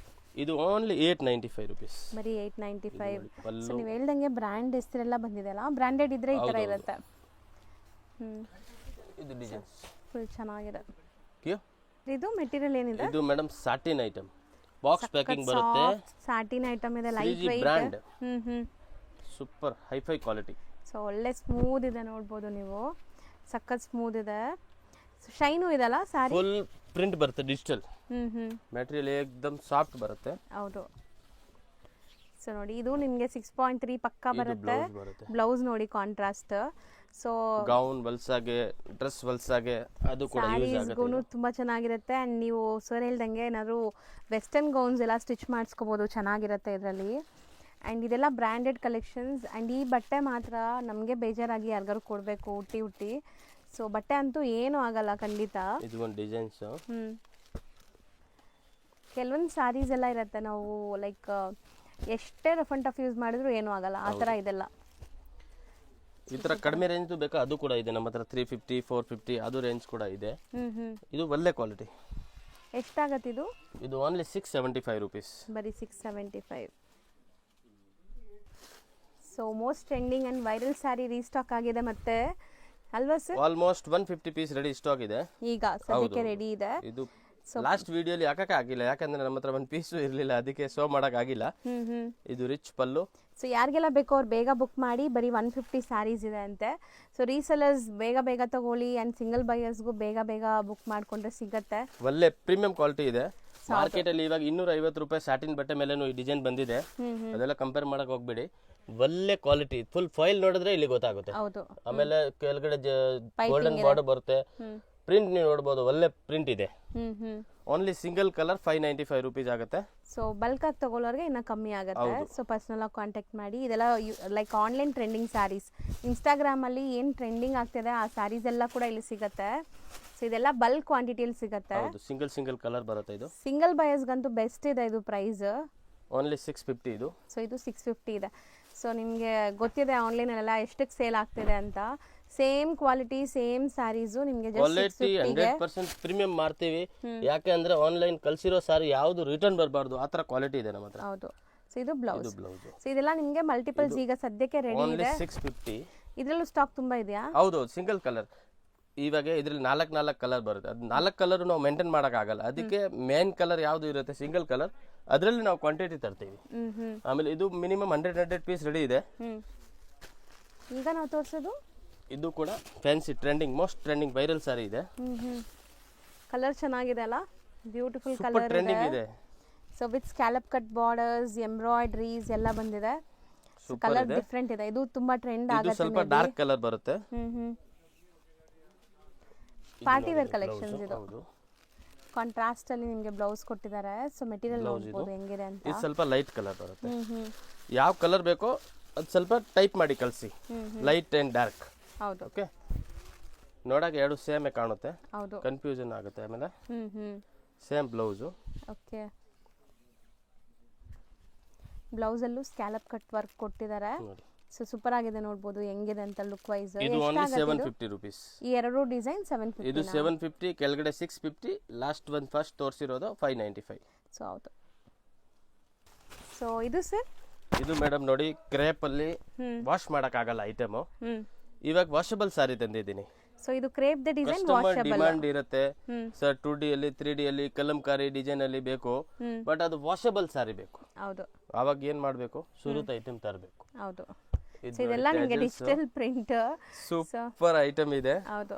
ಇದು ಓನ್ಲಿ 895 ರುಪೀಸ್. ಬರೀ 895. ಸೊ ನೀವು ಹೇಳ್ದಂಗೆ ಬ್ರ್ಯಾಂಡ್ ಹೆಸರೆಲ್ಲ ಬಂದಿದೆ ಅಲ್ಲ, ಬ್ರ್ಯಾಂಡೆಡ್ ಇದ್ರೆ ಈ ಥರ ಇರುತ್ತೆ. ಇದು ಡಿಸೈನ್ಸ್ ಫುಲ್ ಚೆನ್ನಾಗಿದೆ. ಕ್ಯೂ ಇದು ಮೆಟೀರಿಯಲ್ ಏನಿದೆ? ಇದು madam satin item, box packing ಬರುತ್ತೆ. ಸಾಟಿನ್ ಐಟಮ್ ಇದೆ, light weight. Brand super hi fi quality. So ಒಳ್ಳೆ ಸ್ಮೂತ್ ಇದೆ ನೋಡ್ಬೋದು ನೀವು, ಸಖತ್ ಸ್ಮೂತ್ ಇದೆ. ಶೈನು ಇದೆಲ್ಲ ಸಾರಿ. ಫುಲ್ ಪ್ರಿಂಟ್ ಬರುತ್ತೆ ಡಿಜಿಟಲ್. ಮೆಟೀರಿಯಲ್ ಏಕದಮ್ ಸಾಫ್ಟ್ ಬರುತ್ತೆ. ಹೌದು. ಸೊ ನೋಡಿ ಇದು ನಿಮಗೆ 6.3 ಪಕ್ಕಾ ಬರುತ್ತೆ. ಬ್ಲೌಸ್ ನೋಡಿ ಕಾಂಟ್ರಾಸ್ಟ್. ಸೊ ಗೌನ್ ವಲ್ಸಾಗೆ, ಡ್ರೆಸ್ ವಲ್ಸಾಗೆ ಅದು ಕೂಡ ಯೂಸ್ ಆಗುತ್ತೆ. ಸ್ಯಾರೀಸ್ಗೂ ತುಂಬಾ ಚೆನ್ನಾಗಿರುತ್ತೆ. ಆ್ಯಂಡ್ ನೀವು ಸರ್ ಹೇಳ್ದಂಗೆ ಏನಾದ್ರು ವೆಸ್ಟರ್ನ್ ಗೌನ್ಸ್ ಎಲ್ಲ ಸ್ಟಿಚ್ ಮಾಡಿಸ್ಕೋಬೋದು, ಚೆನ್ನಾಗಿರುತ್ತೆ ಇದರಲ್ಲಿ. ಆ್ಯಂಡ್ ಇದೆಲ್ಲ ಬ್ರ್ಯಾಂಡೆಡ್ ಕಲೆಕ್ಷನ್ಸ್. ಆ್ಯಂಡ್ ಈ ಬಟ್ಟೆ ಮಾತ್ರ ನಮಗೆ ಬೇಜಾರಾಗಿ ಯಾರಿಗಾರು ಕೊಡಬೇಕು ಹುಟ್ಟಿ. ಸೊ ಬಟ್ಟೆ ಅಂತೂ ಏನೂ ಆಗಲ್ಲ ಖಂಡಿತ. ಇದು ಒಂದು ಡಿಸೈನ್ಸ್. ಕೆಲವೊಂದು ಸ್ಯಾರೀಸ್ ಎಲ್ಲ ಇರುತ್ತೆ, ನಾವು ಲೈಕ್ ಎಷ್ಟೇ ರಫ್ ಅಂಡ್ ಟಫ್ ಯೂಸ್ ಮಾಡಿದ್ರು ಏನೂ ಆಗಲ್ಲ, ಆ ಥರ ಇದೆಲ್ಲ. ಈ ತರ ಕಡಿಮೆ ರೇಂಜ್ ಬೇಕಾ ಅದು ಕೂಡ ಇದೆ ನಮ್ಮ ಹತ್ರ. 350 450 ಅದು ರೇಂಜ್ ಕೂಡ ಇದೆ. ಇದು ಒಳ್ಳೆ ಕ್ವಾಲಿಟಿ. ಎಷ್ಟಾಗತ್ತೆ ಇದು? ಇದು ಓನ್ಲಿ 675 ರುಪೀಸ್. ಬರೀ 675. So most trending and viral sari restock ಆಗಿದೆ ಮತ್ತೆ ಅಲ್ವಾ sir? Almost 150 piece ready stock ಇದೆ ಈಗ ಸದ್ಯಕ್ಕೆ ರೆಡಿ ಇದೆ. ಇದು ಲಾಸ್ಟ್ ವಿಡಿಯೋಲಿ ಹಾಕಕ್ಕೆ ಆಗಿಲ್ಲ, ಯಾಕಂದ್ರೆ ನಮ್ಮ ಹತ್ರ 1 ಪೀಸು ಇರಲಿಲ್ಲ, ಅದಕ್ಕೆ ಶೋ ಮಾಡಕ್ ಆಗಿಲ್ಲ. ಇದು ರಿಚ್ ಪಲ್ಲು. ಸೊ ಯಾರಿಗೆಲ್ಲ ಬೇಕೋ ಅವ್ರು ಬೇಗ ಬುಕ್ ಮಾಡಿ. ಬರೀ 150 ಸ್ಯಾರೀಸ್ ಇದೆ ಅಂತೆ. ಸೊ ರೀಸೆಲರ್ಸ್ ಬೇಗ ತಗೊಳ್ಳಿ. ಆ್ಯಂಡ್ ಸಿಂಗಲ್ ಬೈಯರ್ಸ್ಗೂ ಬೇಗ ಬುಕ್ ಮಾಡ್ಕೊಂಡ್ರೆ ಸಿಗತ್ತೆ. ಒಳ್ಳೆ ಪ್ರೀಮಿಯಂ ಕ್ವಾಲಿಟಿ ಇದೆ. ಮಾರ್ಕೆಟ್ ಅಲ್ಲಿ ಇವಾಗ 250 ರೂಪಾಯಿ ಸ್ಯಾಟಿನ್ ಬಟ್ಟೆ ಮೇಲೇನು ಈ ಡಿಸೈನ್ ಬಂದಿದೆ. ಅದೆಲ್ಲ ಕಂಪೇರ್ ಮಾಡಕ್ ಹೋಗ್ಬೇಡಿ. ಒಳ್ಳೆ ಕ್ವಾಲಿಟಿ ಫುಲ್ ಫೈಲ್ ನೋಡಿದ್ರೆ ಇಲ್ಲಿ ಗೊತ್ತಾಗುತ್ತೆ. ಹೌದು. ಆಮೇಲೆ ಕೆಳಗಡೆ ಗೋಲ್ಡನ್ ಬಾರ್ಡರ್ ಬರುತ್ತೆ. ಪ್ರಿಂಟ್ ನೀವು ನೋಡಬಹುದು, ಒಳ್ಳೆ ಪ್ರಿಂಟ್ ಇದೆ. ಓನ್ಲಿ ಸಿಂಗಲ್ ಕಲರ್ 595 ರುಪೀಸ್ ಆಗುತ್ತೆ. ಸೊ ಬಲ್ಕ್ ಆಗಿ ತಗೊಳ್ಳೋರಿಗೆ ಇನ್ನ ಕಮ್ಮಿ ಆಗುತ್ತೆ. ಸೊ ಪರ್ಸನಲ್ ಆಗಿ ಕಾಂಟ್ಯಾಕ್ಟ್ ಮಾಡಿ. ಇದೆಲ್ಲ like online trending saris. Instagram ಅಲ್ಲಿ ಏನ್ ಟ್ರೆಂಡಿಂಗ್ ಆಗ್ತಿದೆ ಆ ಸ್ಯಾರೀಸ್ ಎಲ್ಲ ಕೂಡ ಇಲ್ಲಿ ಸಿಗುತ್ತೆ. ಸೊ ಇದೆಲ್ಲ ಬಲ್ಕ್ ಕ್ವಾಂಟಿಟಿಯಲ್ಲಿ ಸಿಗುತ್ತೆ. ಹೌದು, ಸಿಂಗಲ್ ಕಲರ್ ಬರುತ್ತೆ. ಇದು ಸಿಂಗಲ್ ಬಯರ್ಸ್ಗಂತೂ ಬೆಸ್ಟ್ ಇದೆ ಇದು ಪ್ರೈಸ್. ಓನ್ಲಿ 650 ಇದು. ಸೊ ಇದು 650 ಇದೆ. ಸೊ ನಿಮಗೆ ಗೊತ್ತಿದೆ ಆನ್ಲೈನಲ್ಲೆಲ್ಲ ಎಷ್ಟಕ್ಕೆ ಸೇಲ್ ಆಗ್ತಿದೆ ಅಂತ. ಸೇಮ್ ಕ್ವಾಲಿಟಿ ಸೇಮ್ ಸ್ಯಾರೀಸು ನಿಮಗೆ ಕ್ವಾಲಿಟಿ 100% ಪ್ರೀಮಿಯಂ ಮಾಡ್ತೀವಿ. ಯಾಕೆ ಅಂದ್ರೆ ಆನ್ಲೈನ್ ಕಳ್ಸಿರೋ ಸಾರಿ ಯಾವುದು ರಿಟರ್ನ್ ಬರಬಾರ್ದು, ಆ ತರ ಕ್ವಾಲಿಟಿ ಇದೆ ನಮ್ಮ ಹತ್ರ. ಹೌದು. ಸೊ ಇದು ಬ್ಲೌಸ್. ಸೊ ಇದೆಲ್ಲ ನಿಮಗೆ ಮಲ್ಟಿಪಲ್ಸ್ ಈಗ ಸದ್ಯಕ್ಕೆ ರೆಡಿ ಇದೆ. 650. ಇದರಲ್ಲೂ ಸ್ಟಾಕ್ ತುಂಬಾ ಇದೆಯಾ? ಹೌದು, ಸಿಂಗಲ್ ಕಲರ್. ಇವಾಗ ಇದ್ರಲ್ಲಿ 4 ಕಲರ್ ಬರುತ್ತೆ. ಅದು 4 ಕಲರ್ ನಾವು ಮೇಂಟೈನ್ ಮಾಡಕ್ ಆಗಲ್ಲ, ಅದಕ್ಕೆ ಮೇನ್ ಕಲರ್ ಯಾವ್ದು ಇರುತ್ತೆ ಸಿಂಗಲ್ ಕಲರ್, ಅದರಲ್ಲಿ ನಾವು ಕ್ವಾಂಟಿಟಿ ತರ್ತೀವಿ. ಆಮೇಲೆ ಇದು ಮಿನಿಮಮ್ 100 ಪೀಸ್ ರೆಡಿ ಇದೆ. ಈಗ ನಾವು ತೋರಿಸೋದು ಇದು ಕೂಡ fancy trending, most trending viral sari ಇದೆ. ಕಲರ್ ಚೆನ್ನಾಗಿದೆ ಅಲ್ಲ, ಬ್ಯೂಟಿಫುಲ್ ಸೂಪರ್ ಕಲರ್ ಟ್ರೆಂಡಿಂಗ್ ಇದೆ. So with scallop cut borders, embroideries ಎಲ್ಲ ಬಂದಿದೆ. ಕಲರ್ ಡಿಫ್ರೆಂಟ್ ಇದೆ. ಇದು ತುಂಬಾ ಟ್ರೆಂಡ್ ಇದು ಆಗುತ್ತೆ. ಸ್ವಲ್ಪ ಡಾರ್ಕ್ ಕಲರ್ ಬರುತ್ತೆ. ಪಾರ್ಟಿ ವೇರ್ ಕಲೆಕ್ಷನ್ಸ್ ಇದು. ಕಾಂಟ್ರಾಸ್ಟ್ ಅಲ್ಲಿ ನಿಮಗೆ ಬ್ಲೌಸ್ ಕೊಟ್ಟಿದ್ದಾರೆ. ಸೊ ಮೆಟೀರಿಯಲ್ ನೋಡಬಹುದು ಹೆಂಗಿದೆ ಅಂತ. ಇದು ಸ್ವಲ್ಪ ಲೈಟ್ ಕಲರ್ ಬರುತ್ತೆ. ಯಾವ ಕಲರ್ ಬೇಕೋ ಅದು ಸ್ವಲ್ಪ ಟೈಪ್ ಮಾಡಿ ಕಳಿಸಿ, ಲೈಟ್ ಅಂಡ್ ಡಾರ್ಕ್. ಹೌದು. ಓಕೆ, ನೋಡಕ್ಕೆ ಎರಡು ಸೇಮ್ ಕಾಣುತ್ತೆ. ಹೌದು. ಕನ್ಫ್ಯೂಷನ್ ಆಗುತ್ತೆ. ಆಮೇಲೆ ಸೇಮ್ ಬ್ಲೌಸ್. ಓಕೆ, ಬ್ಲೌಸ್ ಅಲ್ಲೂ ಸ್ಕ್ಯಾಲಪ್ ಕಟ್ ವರ್ಕ್ ಕೊಟ್ಟಿದ್ದಾರೆ. ಸೊ ಸೂಪರ್ ಆಗಿದೆ, ನೋಡಬಹುದು ಹೆಂಗಿದೆ ಅಂತ ಲುಕ್ ವೈಸ್. ಇದು ಓನ್ಲಿ 750 ರುಪೀಸ್. ಈ ಎರಡು ಡಿಸೈನ್ 750. ಇದು 750, ಕೆಳಗಡೆ 650, ಲಾಸ್ಟ್ ಒಂದು ಫಸ್ಟ್ ತೋರಿಸಿರೋದು 595. ಸೊ ಹೌದು. ಸೊ ಇದು ಸರ್, ಇದು ಮೇಡಮ್ ನೋಡಿ ಕ್ರೇಪ್ ಅಲ್ಲಿ ವಾಶ್ ಮಾಡಕ್ ಆಗಲ್ಲ ಐಟಮ್. ಇವಾಗ ವಾಷಬಲ್ ಸಾರಿ ತಂದಿದ್ದೀನಿ. ಸೊ ಇದು crepe the design customer demand ಇರುತ್ತೆ ಸರ್, 2D ಅಲ್ಲಿ 3D ಅಲ್ಲಿ ಕಲಂಕಾರಿ ಡಿಸೈನ್ ಅಲ್ಲಿ ಬೇಕು, ಬಟ್ ಅದು ವಾಷಬಲ್ ಸಾರಿ ಬೇಕು. ಹೌದು. ಅವಾಗ ಏನ್ ಮಾಡ್ಬೇಕು, ಸುರುತ್ ಐಟಮ್ ತರಬೇಕು. ಹೌದು. ಸೊ ಇದೆಲ್ಲ ನಿಮಗೆ ಡಿಜಿಟಲ್ ಪ್ರಿಂಟ್ ಸೂಪರ್ ಐಟಮ್ ಇದೆ. ಹೌದು.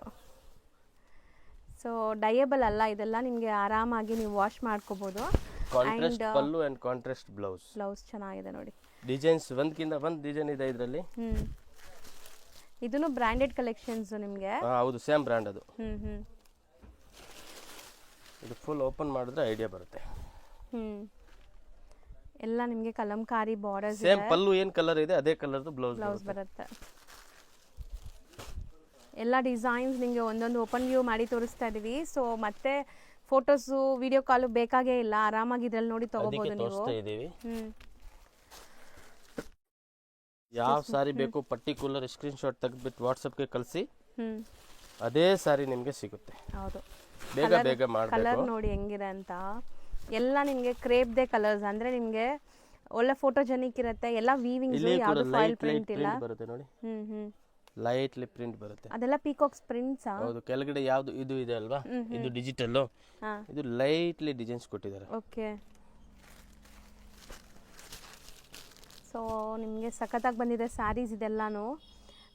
ಸೊ ಡಯಬಲ್ ಅಲ್ಲ, ಇದೆಲ್ಲ ನಿಮಗೆ ಆರಾಮಾಗಿ ನೀವು ವಾಶ್ ಮಾಡ್ಕೋಬಹುದು. Contrast pallu and contrast blouse. Blouse ಚೆನ್ನಾಗಿದೆ ನೋಡಿ. ಡಿಸೈನ್ಸ್ ಒಂದ್ಕಿಂತ ಒಂದ್ ಡಿಸೈನ್ ಇದೆ ಇದರಲ್ಲಿ. ಇದನ್ನು ಬ್ರ್ಯಾಂಡೆಡ್ ಕಲೆಕ್ಷನ್ಸ್ ನಿಮಗೆ. ಹೌದು, ಸೇಮ್ ಬ್ರ್ಯಾಂಡ್ ಅದು. ಹ್ಮ್ ಇದು ಫುಲ್ ಓಪನ್ ಮಾಡಿದ್ರೆ ಐಡಿಯಾ ಬರುತ್ತೆ. ಎಲ್ಲ ನಿಮಗೆ ಕಲಂಕಾರಿ ಬಾರ್ಡರ್ಸ್ ಸೇಮ್ ಪಲ್ಲು ಏನ್ ಕಲರ್ ಇದೆ ಅದೇ ಕಲರ್ದು ಬ್ಲೌಸ್ ಬರುತ್ತೆ. ಎಲ್ಲ ಡಿಸೈನ್ಸ್ ನಿಮಗೆ ಒಂದೊಂದು ಓಪನ್ ವ್ಯೂ ಮಾಡಿ ತೋರಿಸ್ತಾ ಇದೀವಿ. ಸೊ ಮತ್ತೆ ಫೋಟೋಸು ವಿಡಿಯೋ ಕಾಲು ಬೇಕಾಗೇ ಇಲ್ಲ, ಆರಾಮಾಗಿ ಇದ್ರಲ್ಲಿ ನೋಡಿ ತಗೋಬಹುದು ನೀವು. ಯಾವ ಸಾರಿ ಬೇಕು ಪರ್ಟಿಕ್ಯುಲರ್ ಸ್ಕ್ರೀನ್ ಶಾಟ್ ತೆಗೆದ್ಬಿಟ್ಟು ವಾಟ್ಸಪ್ಗೆ ಕಳಿಸಿ, ಅದೇ ಸಾರಿ ನಿಮಗೆ ಸಿಗುತ್ತೆ. ಹೌದು, ಬೇಗ ಬೇಗ ಮಾಡಬೇಕು. ಕಲರ್ ನೋಡಿ ಹೆಂಗಿದೆ ಅಂತ. ಎಲ್ಲ ನಿಮಗೆ ಕ್ರೇಪ್ದೇ ಕಲರ್ಸ್, ಅಂದ್ರೆ ನಿಮಗೆ ಒಳ್ಳೆ ಫೋಟೋಜೆನಿಕ್ ಇರುತ್ತೆ. ಎಲ್ಲ ವೀವಿಂಗ್ಸ್, ಯಾವುದು ಫಾಯಿಲ್ ಪ್ರಿಂಟ್ ಇಲ್ಲ. ಬರುತ್ತೆ ನೋಡಿ, ಲೈಟ್ಲಿ ಪ್ರಿಂಟ್ ಬರುತ್ತೆ. ಅದೆಲ್ಲ ಪೀಕಾಕ್ಸ್ ಪ್ರಿಂಟ್ಸ್. ಹೌದು, ಕೆಳಗಡೆ ಯಾವುದು ಇದು ಇದೆ ಅಲ್ವಾ, ಇದು ಡಿಜಿಟಲ್, ಇದು ಲೈಟ್ಲಿ ಡಿಸೈನ್ಸ್ ಕೊಟ್ಟಿದ್ದಾರೆ. ಓಕೆ, ಸೊ ನಿಮಗೆ ಸಖತ್ತಾಗಿ ಬಂದಿದೆ ಸ್ಯಾರೀಸ್ ಇದೆಲ್ಲಾನು.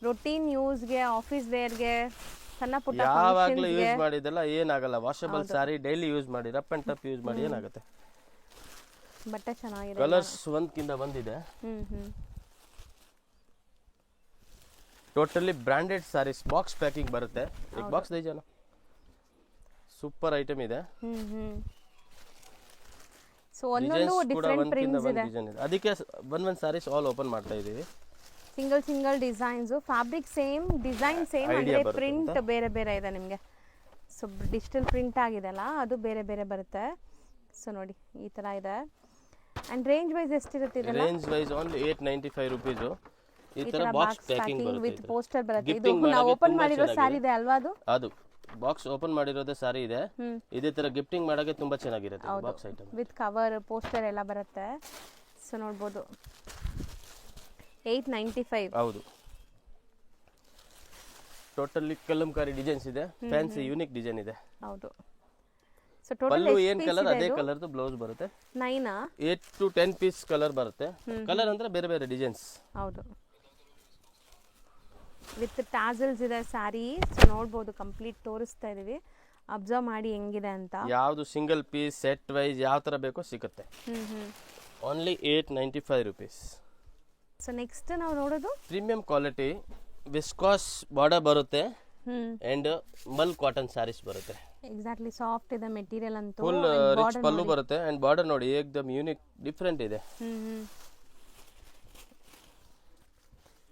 ರೊಟೀನ್ ಯೂಸ್ಗೆ, ಆಫೀಸ್ ವೇರ್ಗೆ, ಸಣ್ಣ ಪುಟ್ಟ ಯಾವಾಗಲೂ ಯೂಸ್ ಮಾಡಿದೆಲ್ಲ ಏನಾಗಲ್ಲ. ವಾಷಬಲ್ ಸಾರಿ ಡೈಲಿ ಯೂಸ್ ಮಾಡಿ, ರಫ್ ಅಂಡ್ ಟಫ್ ಯೂಸ್ ಮಾಡಿ ಏನಾಗುತ್ತೆ. ಬಟ್ಟೆ ಚೆನ್ನಾಗಿದೆ, ಕಲರ್ಸ್ ಒಂದಕ್ಕಿಂತ ಬಂದಿದೆ. Totally branded saris, box packing ಬರುತ್ತೆ. एक ಬಾಕ್ಸ್ दे जाना, ಸೂಪರ್ ಐಟಮ್ ಇದೆ. ಸೊ ಒಂದೊಂದು ಡಿಫರೆಂಟ್ ಪ್ರಿಂಟ್ಸ್ ಇದೆ. ಅದಕ್ಕೆ ಒಂದೊಂದು ಸಾರೀಸ್ ಆಲ್ ಓಪನ್ ಮಾಡ್ತಾ ಇದೀವಿ. Single designs, fabric same, design same, ಅಂದ್ರೆ ಪ್ರಿಂಟ್ ಬೇರೆ ಬೇರೆ ಇದೆ ನಿಮಗೆ. ಸೊ ಡಿಜಿಟಲ್ ಪ್ರಿಂಟ್ ಆಗಿದೆಲ್ಲ ಅದು ಬೇರೆ ಬೇರೆ ಬರುತ್ತೆ. ಸೊ ನೋಡಿ ಈ ತರ ಇದೆ. ಅಂಡ್ ರೇಂಜ್ ವೈಸ್ ಎಷ್ಟಿರುತ್ತೆ ಇದೆಲ್ಲ? Range wise only 895 rupees. ಈ ತರ ಬಾಕ್ಸ್ ಪ್ಯಾಕಿಂಗ್ ಬರುತ್ತೆ ವಿತ್ ಪೋಸ್ಟರ್ ಬರುತ್ತೆ. ಇದು ನಾವು ಓಪನ್ ಮಾಡಿರೋ ಸಾರಿ ಇದೆ ಅಲ್ವಾ, ಅದು ಬಾಕ್ಸ್ ಓಪನ್ ಮಾಡಿರೋದೇ ಸಾರಿ ಇದೆ. ಇದೇ ತರ ಗಿಫ್ಟಿಂಗ್ ಮಾಡಕ್ಕೆ ತುಂಬಾ ಚೆನ್ನಾಗಿರುತ್ತೆ box item. With cover, poster ಎಲ್ಲ ಬರುತ್ತೆ. ಸೊ ನೋಡಬಹುದು 895. ಹೌದು, ಟೋಟಲಿ ಕಲಂಕಾರಿ ಡಿಸೈನ್ಸ್ ಇದೆ, ಫ್ಯಾನ್ಸಿ ಯೂನಿಕ್ ಡಿಸೈನ್ ಇದೆ. ಹೌದು. ಸೊ ಟೋಟಲ್ ಪಲ್ಲು ಏನ್ ಕಲರ್ ಅದೇ ಕಲರ್ದು ಬ್ಲೌಸ್ ಬರುತ್ತೆ. 8 to 10 ಪೀಸ್ ಕಲರ್ ಬರುತ್ತೆ. ಕಲರ್ ಅಂದ್ರೆ ಬೇರೆ ಬೇರೆ ಡಿಸೈನ್ಸ್. ಹೌದು, ವಿತ್ ಟಾಸಲ್ಸ್ ಇದೆ ಸ್ಯಾರಿ. ಸೊ ನೋಡಬಹುದು, ಕಂಪ್ಲೀಟ್ ತೋರಿಸ್ತಾ ಇದೀವಿ, ಅಬ್ಸರ್ವ್ ಮಾಡಿ ಹೆಂಗಿದೆ ಅಂತ. ಯಾವುದು ಸಿಂಗಲ್ ಪೀಸ್ ಸೆಟ್ ವೈಸ್ ಯಾವ ತರ ಬೇಕೋ ಸಿಗುತ್ತೆ. Only 895 rupees. ಸೊ ನೆಕ್ಸ್ಟ್ ನಾವು ನೋಡೋದು ಪ್ರೀಮಿಯಂ ಕ್ವಾಲಿಟಿ ವಿಸ್ಕಾಸ್ ಬಾರ್ಡರ್ ಬರುತ್ತೆ ಅಂಡ್ ಮಲ್ ಕಾಟನ್ ಸ್ಯಾರೀಸ್ ಬರುತ್ತೆ. ಎಕ್ಸಾಕ್ಟ್ಲಿ ಸಾಫ್ಟ್ ಇದೆ ಮೆಟೀರಿಯಲ್ ಅಂತೂ. ಫುಲ್ ರಿಚ್ ಪಲ್ಲು ಬರುತ್ತೆ ಅಂಡ್ ಬಾರ್ಡರ್ ನೋಡಿ ಏಕದಮ್ ಯೂನಿಕ್ ಡಿಫರೆಂಟ್ ಇದೆ.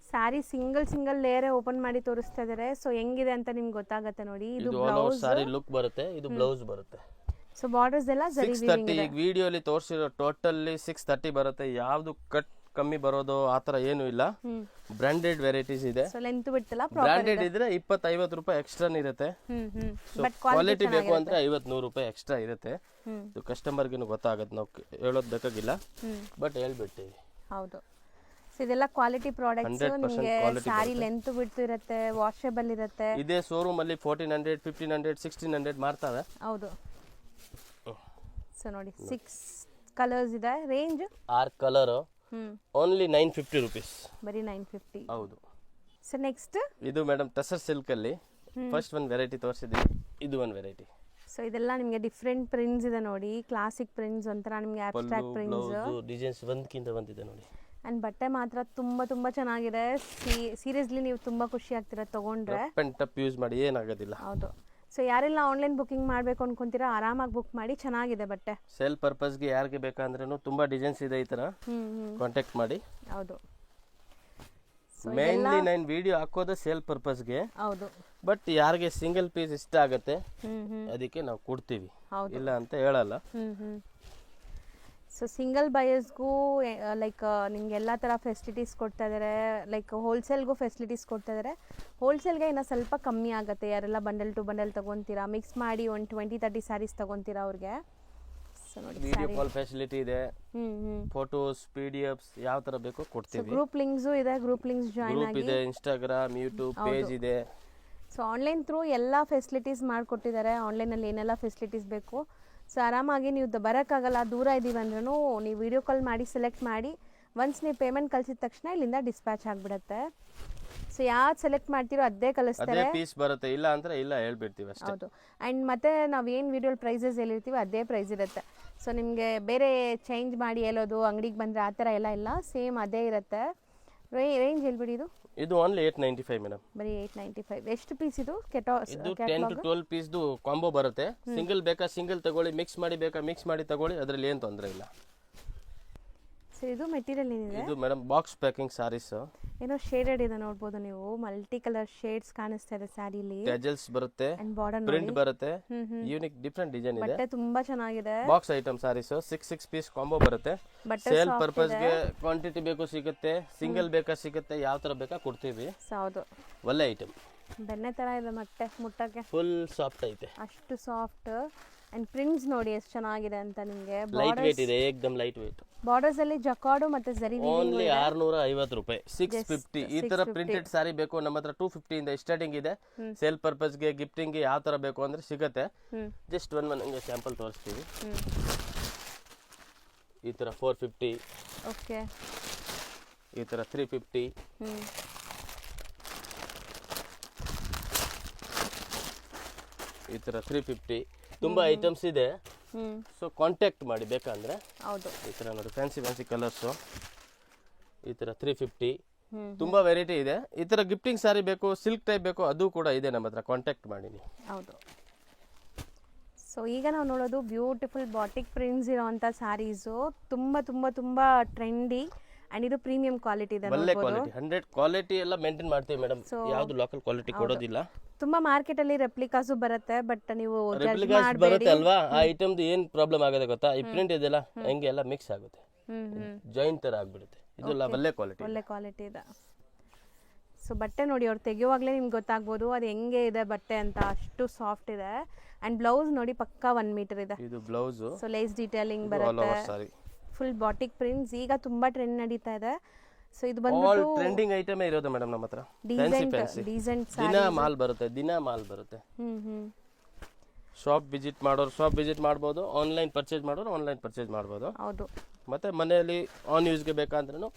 ಸ್ಯಾರಿ ಸಿಂಗಲ್ ಲೇಯರ್ ಓಪನ್ ಮಾಡಿ ತೋರಿಸ್ತಾ ಇದಾರೆ. ಸೊ ಹೆಂಗಿದೆ ಅಂತ ನಿಮ್ಗೆ ಗೊತ್ತಾಗುತ್ತೆ ನೋಡಿ. ಇದು ಬ್ಲೌಸ್ ಸಾರಿ ಲುಕ್ ಬರುತ್ತೆ, ಇದು ಬ್ಲೌಸ್ ಬರುತ್ತೆ. ಸೊ ಬಾರ್ಡರ್ಸ್ ಎಲ್ಲ ಜರಿ ವೀವಿಂಗ್ ಇದೆ. ಈಗ ವಿಡಿಯೋಲಿ ತೋರಿಸಿರೋ ಟೋಟಲಿ 630 ಬರುತ್ತೆ. ಯಾವುದು ಕಟ್ ಕಮ್ಮಿ ಬರೋದು ಆತರ ಏನು ಇಲ್ಲ. ಬ್ರಾಂಡೆಡ್ ವೆರೈಟೀಸ್ ಇದೆ. ಸೊ ಲೆಂತ್ ಬಿಡ್ತಲ್ಲ ಬ್ರಾಂಡೆಡ್ ಇದ್ರೆ 20-50 ರೂಪಾಯಿ ಎಕ್ಸ್ಟ್ರಾ ಇರುತ್ತೆ. ಬಟ್ ಕ್ವಾಲಿಟಿ ಬೇಕು ಅಂದ್ರೆ 50-100 ರೂಪಾಯಿ ಎಕ್ಸ್ಟ್ರಾ ಇರುತ್ತೆ. ಇದು ಕಸ್ಟಮರ್ಗೆ ಗೊತ್ತಾಗುತ್ತೆ, ನಾವು ಹೇಳೋದು ಬೇಕಾಗಿಲ್ಲ, ಬಟ್ ಹೇಳ್ಬಿಡ್ತೀವಿ. ಹೌದು. ಸೊ ಇದೆಲ್ಲ ಕ್ವಾಲಿಟಿ ಪ್ರಾಡಕ್ಟ್ಸ್. ನಿಮಗೆ ಸ್ಯಾರಿ ಲೆಂತ್ ಬಿಡ್ತು ಇರುತ್ತೆ, ವಾಷಬಲ್ ಇರುತ್ತೆ. ಇದೇ ಶೋರೂಮ್ ಅಲ್ಲಿ 1400, 1500, 1600 ಮಾಡ್ತಾರೆ. ಹೌದು. ಸೊ ನೋಡಿ 6 ಕಲರ್ಸ್ ಇದೆ. Range 6 colour only 950 rupees. ಬರೀ 950. ಹೌದು. ಸೊ ನೆಕ್ಸ್ಟ್ ಇದು ಮೇಡಮ್ ಟಸರ್ ಸಿಲ್ಕ್ ಅಲ್ಲಿ ಫಸ್ಟ್ ಒಂದು ವೆರೈಟಿ ತೋರಿಸಿದ್ವಿ, ಇದು ಒಂದು ವೆರೈಟಿ. ಸೊ ಇದೆಲ್ಲ ನಿಮಗೆ ಡಿಫರೆಂಟ್ ಪ್ರಿಂಟ್ಸ್ ಇದೆ ನೋಡಿ. ಕ್ಲಾಸಿಕ್ ಪ್ರಿಂಟ್ಸ್, ಒಂಥರ ನಿಮಗೆ ಅಬ್ಸ್ಟ್ರಾಕ್ಟ್ ಪ್ರಿಂಟ್ಸ್, ಡಿಸೈನ್ಸ್ ಒಂದಕ್ಕಿಂತ ಬಂದಿದೆ ನೋಡಿ. ಅಂಡ್ ಬಟ್ಟೆ ಮಾತ್ರ ತುಂಬಾ ಚೆನ್ನಾಗಿದೆ. ಸೀರಿಯಸ್ಲಿ ನೀವು ತುಂಬಾ ಖುಷಿ ಆಗ್ತೀರಾ ತಗೊಂಡ್ರೆ. ಟಪ್ ಯೂಸ್ ಮಾಡಿ ಏನಾಗೋದಿಲ್ಲ. ಹೌದು. ಸೊ ಯಾರೆಲ್ಲ ಆನ್ಲೈನ್ ಬುಕಿಂಗ್ ಮಾಡಬೇಕು ಅನ್ಕೊಂತೀರಾ ಆರಾಮಾಗಿ ಬುಕ್ ಮಾಡಿ, ಚೆನ್ನಾಗಿದೆ ಬಟ್ಟೆ. ಸೇಲ್ ಪರ್ಪಸ್ಗೆ ಯಾರಿಗೆ ಬೇಕಂದ್ರೂ ತುಂಬಾ ಡಿಸೈನ್ಸ್ ಇದೆ ಈ ತರ, ಕಾಂಟ್ಯಾಕ್ಟ್ ಮಾಡಿ. ಹೌದು. ಮೇನ್ಲಿ ನಾನು ವಿಡಿಯೋ ಹಾಕೋದು ಸೇಲ್ ಪರ್ಪಸ್ಗೆ. ಹೌದು. ಬಟ್ ಯಾರಿಗೆ ಸಿಂಗಲ್ ಪೀಸ್ ಇಷ್ಟ ಆಗುತ್ತೆ ಅದಕ್ಕೆ ನಾವು ಕೊಡ್ತೀವಿ, ಇಲ್ಲ ಅಂತ ಹೇಳಲ್ಲ. ಸೊ ಸಿಂಗಲ್ ಬಯರ್ಸ್ಗೂ ಲೈಕ್ ನಿಮ್ಗೆ ಎಲ್ಲ ಥರ ಫೆಸಿಲಿಟೀಸ್ ಕೊಡ್ತಾ ಇದ್ದಾರೆ. ಲೈಕ್ ಹೋಲ್ಸೇಲ್ಗೂ ಫೆಸಿಲಿಟೀಸ್ ಕೊಡ್ತಾ ಇದ್ದಾರೆ. ಹೋಲ್ಸೇಲ್ಗೆ ಇನ್ನೂ ಸ್ವಲ್ಪ ಕಮ್ಮಿ ಆಗುತ್ತೆ. ಯಾರೆಲ್ಲ ಬಂಡಲ್ ಟು ಬಂಡಲ್ ತೊಗೊತೀರಾ, ಮಿಕ್ಸ್ ಮಾಡಿ ಒಂದು 20-30 ಸ್ಯಾರೀಸ್ ತೊಗೊತೀರಾ ಅವ್ರಿಗೆ. ಸೊ ನೋಡಿ ವಿಡಿಯೋ ಕಾಲ್ ಫೆಸಿಲಿಟಿ ಇದೆ, ಫೋಟೋಸ್ PDF ಯಾವ ಥರ ಬೇಕೋ ಕೊಡ್ತೀವಿ. ಗ್ರೂಪ್ ಲಿಂಕ್ಸು ಇದೆ, ಗ್ರೂಪ್ ಲಿಂಕ್ಸ್ ಜಾಯ್ನ್ ಆಗಿ. ಇದೆ, ಇನ್ಸ್ಟಾಗ್ರಾಮ್, ಯೂಟ್ಯೂಬ್ ಪೇಜ್ ಇದೆ. ಸೊ ಆನ್ಲೈನ್ ಥ್ರೂ ಎಲ್ಲ ಫೆಸಿಲಿಟೀಸ್ ಮಾಡಿಕೊಟ್ಟಿದ್ದಾರೆ. ಆನ್ಲೈನಲ್ಲಿ ಏನೆಲ್ಲ ಫೆಸಿಲಿಟೀಸ್ ಬೇಕು. ಸೊ ಆರಾಮಾಗಿ ನೀವು ಬರೋಕ್ಕಾಗಲ್ಲ, ದೂರ ಇದ್ದೀವಿ ಅಂದ್ರೂ ನೀವು ವಿಡಿಯೋ ಕಾಲ್ ಮಾಡಿ ಸೆಲೆಕ್ಟ್ ಮಾಡಿ, ಒನ್ಸ್ ನೀವು ಪೇಮೆಂಟ್ ಕಳಿಸಿದ ತಕ್ಷಣ ಇಲ್ಲಿಂದ ಡಿಸ್ಪ್ಯಾಚ್ ಆಗಿಬಿಡುತ್ತೆ. ಸೊ ಯಾವ್ದು ಸೆಲೆಕ್ಟ್ ಮಾಡ್ತೀರೋ ಅದೇ ಕಳಿಸ್ತಾರೆ. ಪೀಸ್ ಬರುತ್ತೆ, ಇಲ್ಲ ಅಂದ್ರೆ ಇಲ್ಲ ಹೇಳ್ಬಿಡ್ತೀವಿ ಅಷ್ಟೇ. ಹೌದು. ಆ್ಯಂಡ್ ಮತ್ತೆ ನಾವು ಏನು ವಿಡಿಯೋಲಿ ಪ್ರೈಸಸ್ ಹೇಳಿರ್ತೀವಿ ಅದೇ ಪ್ರೈಸ್ ಇರುತ್ತೆ. ಸೊ ನಿಮಗೆ ಬೇರೆ ಚೇಂಜ್ ಮಾಡಿ ಹೇಳೋದು ಅಂಗಡಿಗೆ ಬಂದರೆ ಆ ಥರ ಎಲ್ಲ ಇಲ್ಲ, ಸೇಮ್ ಅದೇ ಇರುತ್ತೆ. ರೇಂಜ್ ಹೇಳ್ಬಿಡಿ. ಇದು ಇದು ಓನ್ಲಿ 895 ಮೇಡಮ್. ಬರೀ 895. ಎಷ್ಟು ಪೀಸ್ ಇದು ಕೆಟೋ ಇದು 10 to 12 ಪೀಸ್ದು ಕಾಂಬೋ ಬರುತ್ತೆ. ಸಿಂಗಲ್ ಬೇಕಾ ಸಿಂಗಲ್ ತಗೊಳ್ಳಿ, ಮಿಕ್ಸ್ ಮಾಡಿ ಬೇಕಾ ಮಿಕ್ಸ್ ಮಾಡಿ ತಗೊಳ್ಳಿ, ಅದರಲ್ಲಿ ಏನು ತೊಂದರೆ ಇಲ್ಲ. ಸೊ ಇದು ಮೆಟೀರಿಯಲ್ ಏನಿದೆ, ಇದು ಮೇಡಮ್ ಬಾಕ್ಸ್ ಪ್ಯಾಕಿಂಗ್ ಸಾರೀಸ್. ಏನೋ ಶೇಡೆಡ್ ಇದೆ ನೋಡ್ಬೋದು ನೀವು, ಮಲ್ಟಿ ಕಲರ್ ಶೇಡ್ಸ್ ಕಾಣಿಸ್ತಾ ಇದೆ ಸ್ಯಾರಿಲಿ. ಟೆಜಲ್ಸ್ ಬರುತ್ತೆ, ಅಂಡ್ ಬಾರ್ಡರ್ ಪ್ರಿಂಟ್ ಬರುತ್ತೆ, ಯೂನಿಕ್ ಡಿಫ್ರೆಂಟ್ ಡಿಸೈನ್ ಇದೆ. ಬಟ್ಟೆ ತುಂಬಾ ಚೆನ್ನಾಗಿದೆ. Box item saris 6 piece combo ಬರುತ್ತೆ. ಸೇಲ್ ಪರ್ಪಸ್ ಗೆ ಕ್ವಾಂಟಿಟಿ ಬೇಕು ಸಿಗುತ್ತೆ, ಸಿಂಗಲ್ ಬೇಕಾ ಸಿಗುತ್ತೆ, ಯಾವ ತರ ಬೇಕಾ ಕೊಡ್ತೀವಿ. ಹೌದು, ಒಳ್ಳೆ ಐಟಮ್. ಬೆಣ್ಣೆ ತರ ಇದೆ ಮತ್ತೆ ಮುಟ್ಟಕ್ಕೆ, ಫುಲ್ ಸಾಫ್ಟ್ ಐತೆ, ಅಷ್ಟು ಸಾಫ್ಟ್. ಅಂಡ್ ಪ್ರಿಂಟ್ಸ್ ನೋಡಿ ಎಷ್ಟು ಚೆನ್ನಾಗಿದೆ ಅಂತ ನಿಮಗೆ. ಲೈಟ್ ವೇಟ್ ಇದೆ, ಏಕದಮ್ ಲೈಟ್ ವೇಟ್. ಬಾರ್ಡರ್ಸ್ ಅಲ್ಲಿ ಜಕಾರ್ಡು ಮತ್ತೆ ಜರಿ ಓನ್ಲಿ 650 ರೂಪಾಯಿ, 650. ಈ ತರ ಪ್ರಿಂಟೆಡ್ ಸಾರಿ ಬೇಕು ನಮ್ಮ ಹತ್ರ 250 ಇಂದ ಸ್ಟಾರ್ಟಿಂಗ್ ಇದೆ. ಸೇಲ್ ಪರ್ಪಸ್ ಗೆ ಗಿಫ್ಟಿಂಗ್ ಗೆ ಯಾವ ತರ ಬೇಕು ಅಂದ್ರೆ ಸಿಗುತ್ತೆ. ಜಸ್ಟ್ ಒನ್ ಸ್ಯಾಂಪಲ್ ತೋರಿಸ್ತೀವಿ. ಈ ತರ 450, ಓಕೆ, ಈ ತರ 350, ಈ ತರ 350. ತುಂಬಾ ಐಟಮ್ಸ್ ಇದೆ. ಸೊ ಕಾಂಟ್ಯಾಕ್ಟ್ ಮಾಡಿ ಬೇಕಂದ್ರೆ. ಹೌದು, ಈ ತರ ನೋಡಿ ಫ್ಯಾನ್ಸಿ ಕಲರ್ಸ್. ಈ ತರ 350. ತುಂಬಾ ವೆರೈಟಿ ಇದೆ. ಈ ತರ ಗಿಫ್ಟಿಂಗ್ ಸಾರಿ ಬೇಕು, ಸಿಲ್ಕ್ ಟೈಪ್ ಬೇಕು, ಅದು ಕೂಡ ಇದೆ ನಮ್ಮ ಹತ್ರ, ಕಾಂಟ್ಯಾಕ್ಟ್ ಮಾಡಿ ನೀವು. ಹೌದು. ಸೊ ಈಗ ನಾವು ನೋಡೋದು ಬ್ಯೂಟಿಫುಲ್ ಬಾಟಿಕ್ ಪ್ರಿಂಟ್ಸ್ ಇರೋಂಥ ಸ್ಯಾರೀಸು. ತುಂಬ ತುಂಬ ತುಂಬ ಟ್ರೆಂಡಿ ಆ್ಯಂಡ್ ಇದು ಪ್ರೀಮಿಯಂ ಕ್ವಾಲಿಟಿ ಇದೆ. ಒಳ್ಳೆ ಕ್ವಾಲಿಟಿ, 100 ಕ್ವಾಲಿಟಿ ಎಲ್ಲ ಮೇಂಟೈನ್ ಮಾಡ್ತೀವಿ ಮೇಡಮ್. ಯಾವುದು ಲೋಕಲ್ ಕ್ವಾಲಿಟಿ ಕೊಡೋದಿಲ್ಲ. ತುಂಬಾ ಮಾರ್ಕೆಟ್ ಅಲ್ಲಿ ರೆಪ್ಲಿಕಾಸು ಬರುತ್ತೆ, ಬಟ್ ನೀವು ರೆಪ್ಲಿಕಾಸ್ ಬರುತ್ತೆ ಅಲ್ವಾ, ಆ ಐಟಮ್ದು ಏನ್ ಪ್ರಾಬ್ಲಮ್ ಆಗುತ್ತೆ ಗೊತ್ತಾ, ಈ ಪ್ರಿಂಟ್ ಇದೆಲ್ಲ ಹೆಂಗೆ ಎಲ್ಲ ಮಿಕ್ಸ್ ಆಗುತ್ತೆ, ಜಾಯಿಂಟ್ ತರ ಆಗ್ಬಿಡುತ್ತೆ. ಇದೆಲ್ಲ ಒಳ್ಳೆ ಕ್ವಾಲಿಟಿ, ಒಳ್ಳೆ ಕ್ವಾಲಿಟಿ ಇದೆ. ಸೊ ಬಟ್ಟೆ ನೋಡಿ, ಅವ್ರು ತೆಗೆಯುವಾಗಲೇ ನಿಮ್ಗೆ ಗೊತ್ತಾಗ್ಬೋದು ಅದು ಹೆಂಗೆ ಇದೆ ಬಟ್ಟೆ ಅಂತ, ಅಷ್ಟು ಸಾಫ್ಟ್ ಇದೆ. ಅಂಡ್ ಬ್ಲೌಸ್ ನೋಡಿ ಪಕ್ಕಾ 1 ಮೀಟರ್ ಇದೆ. ಇದು ಬ್ಲೌಸ್. ಸೊ ಲೇಸ್ ಡೀಟೇಲಿಂಗ್ ಬರುತ್ತೆ, ಫುಲ್ ಬಾಟಿಕ್ ಪ್ರಿಂಟ್ಸ್ ಈಗ ತುಂಬಾ ಟ್ರೆಂಡ್ ನಡೀತಾ ಇದೆ. ಸೊ ಇದು ಬಂದ್ಬಿಟ್ಟು ಟ್ರೆಂಡಿಂಗ್ ಐಟಮ್ ಇರೋದು ಮೇಡಮ್ ನಮ್ಮ ಹತ್ರ. ಡೀಸೆಂಟ್ ದಿನ ಮಾಲ್ ಬರುತ್ತೆ. ಶಾಪ್ ವಿಸಿಟ್ ಮಾಡೋರು ಶಾಪ್ ವಿಸಿಟ್ ಮಾಡ್ಬೋದು, ಆನ್ಲೈನ್ ಪರ್ಚೇಸ್ ಮಾಡೋರು ಆನ್ಲೈನ್ ಪರ್ಚೇಸ್ ಮಾಡ್ಬೋದು. ಹೌದು, ಮತ್ತೆ ಮನೆಯಲ್ಲಿ ಆನ್ ಯೂಸ್ಗೆ ಬೇಕಂದ್ರೂ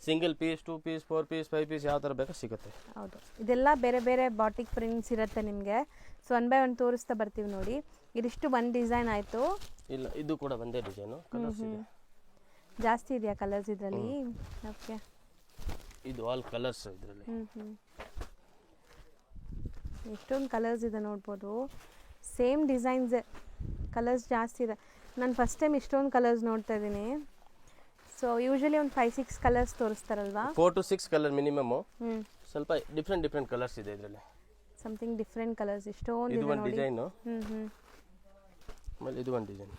single piece, 2 piece, 4 piece, 5 piece ಯಾವ ಥರ ಬೇಕೋ ಸಿಗುತ್ತೆ. ಹೌದು, ಇದೆಲ್ಲ ಬೇರೆ ಬೇರೆ ಬಾಟಿಕ್ ಪ್ರಿಂಟ್ಸ್ ಇರುತ್ತೆ ನಿಮಗೆ. ಸೊ 1 by 1 ತೋರಿಸ್ತಾ ಬರ್ತೀವಿ ನೋಡಿ. ಇದಿಷ್ಟು ಒಂದು ಡಿಸೈನ್ ಆಯಿತು. ಇಲ್ಲ, ಇದು ಕೂಡ ಒಂದೇ ಡಿಸೈನು. ಕಲರ್ಸ್ ಇದೆ ಜಾಸ್ತಿ ಇದೆಯಾ ಕಲರ್ಸ್ ಇದರಲ್ಲಿ? ಓಕೆ, ಇದು ಆಲ್ ಕಲರ್ಸ್ ಇದರಲ್ಲಿ. ಎಷ್ಟೊಂದು ಕಲರ್ಸ್ ಇದೆ ನೋಡ್ಬೋದು. ಸೇಮ್ ಡಿಸೈನ್ಸ್, ಕಲರ್ಸ್ ಜಾಸ್ತಿ ಇದೆ. ನಾನು ಫಸ್ಟ್ ಟೈಮ್ ಇಷ್ಟೊಂದು ಕಲರ್ಸ್ ನೋಡ್ತಾ ಇದ್ದೀನಿ. ಸೊ ಯೂಶಲಿ ಒಂದು 5-6 ಕಲರ್ಸ್ ತೋರಿಸ್ತಾರಲ್ವಾ? 4 to 6 colour minimum. ಸ್ವಲ್ಪ ಡಿಫ್ರೆಂಟ್ ಕಲರ್ಸ್ ಇದೆ ಇದರಲ್ಲಿ. ಸಮಥಿಂಗ್ ಡಿಫ್ರೆಂಟ್ ಕಲರ್ಸ್ ಇಷ್ಟೊಂದು ಇದು ಇದೆ ಒಂದು ನೋಡಿ. ಡಿಸೈನ್, ಆಮೇಲೆ ಇದು ಒಂದು ಡಿಸೈನ್.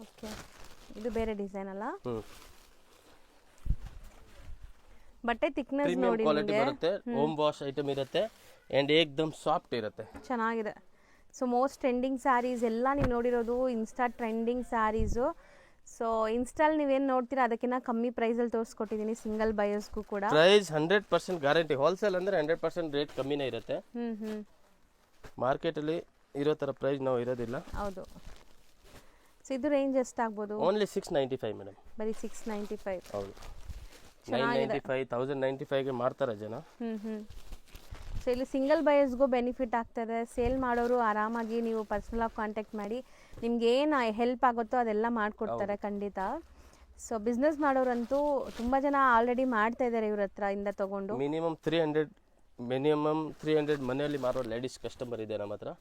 ಓಕೆ, ಇದು ಬೇರೆ ಡಿಸೈನ್ ಅಲ್ಲ? ಬಟ್ಟೆ ಥಿಕ್ನೆಸ್ ಪ್ರೀಮಿಯಂ ನೋಡಿ ಕ್ವಾಲಿಟಿ ನಿಮಗೆ. ಬರುತ್ತೆ, ಹೋಮ್ ವಾಶ್ ಐಟಮ್ ಇರುತ್ತೆ ಅಂಡ್ ಏಕದಮ್ ಸಾಫ್ಟ್ ಇರುತ್ತೆ. ಚೆನ್ನಾಗಿದೆ. ಸೊ ಮೋಸ್ಟ್ ಟ್ರೆಂಡಿಂಗ್ ಸ್ಯಾರೀಸ್ ಎಲ್ಲ ನೀವು ನೋಡಿರೋದು ಇನ್ಸ್ಟಾ ಟ್ರೆಂಡಿಂಗ್ ಸ್ಯಾರೀಸು. ಸೊ ಇನ್ಸ್ಟಾಲ್ ನೀವೇನು ನೋಡ್ತೀರಾ ಅದಕ್ಕಿಂತ ಕಮ್ಮಿ ಪ್ರೈಸಲ್ಲಿ ತೋರಿಸ್ಕೊಟ್ಟಿದ್ದೀನಿ ಸಿಂಗಲ್ ಬಯರ್ಸ್ಗೂ ಕೂಡ. Price 100% guarantee. ಹೋಲ್ಸೇಲ್ ಅಂದರೆ 100% ರೇಟ್ ಕಮ್ಮಿನೇ ಇರುತ್ತೆ. ಮಾರ್ಕೆಟಲ್ಲಿ ಇರೋ ಥರ ಪ್ರೈಸ್ ನಾವು ಇರೋದಿಲ್ಲ. ಹೌದು. ಸೊ ಇದು ರೇಂಜ್ ಎಷ್ಟಾಗ್ಬೋದು? Only 695 madam. ಬರೀ 695. ಹೌದು, 995, 1095ಗೆ ಮಾಡ್ತಾರೆ ಜನ. ಸೊ ಇಲ್ಲಿ ಸಿಂಗಲ್ ಬಯರ್ಸ್ಗೂ ಬೆನಿಫಿಟ್ ಆಗ್ತದೆ. ಸೇಲ್ ಮಾಡೋರು ಆರಾಮಾಗಿ ನೀವು ಪರ್ಸ್ನಲಾಗಿ ಕಾಂಟ್ಯಾಕ್ಟ್ ಮಾಡಿ ನಿಮ್ಗೆ ಏನು ಹೆಲ್ಪ್ ಆಗುತ್ತೋ ಅದೆಲ್ಲ ಮಾಡಿಕೊಡ್ತಾರೆ ಖಂಡಿತ. ಸೊ ಬಿಸ್ನೆಸ್ ಮಾಡೋರಂತೂ ತುಂಬ ಜನ ಆಲ್ರೆಡಿ ಮಾಡ್ತಾ ಇದ್ದಾರೆ ಇವ್ರ ಹತ್ರ ಇಂದ ತಗೊಂಡು. ಮಿನಿಮಮ್ 300 ಮನೆಯಲ್ಲಿ ಮಾರೋ ಲೇಡೀಸ್ ಕಸ್ಟಮರ್ ಇದೆ ನಮ್ಮ ಹತ್ರ.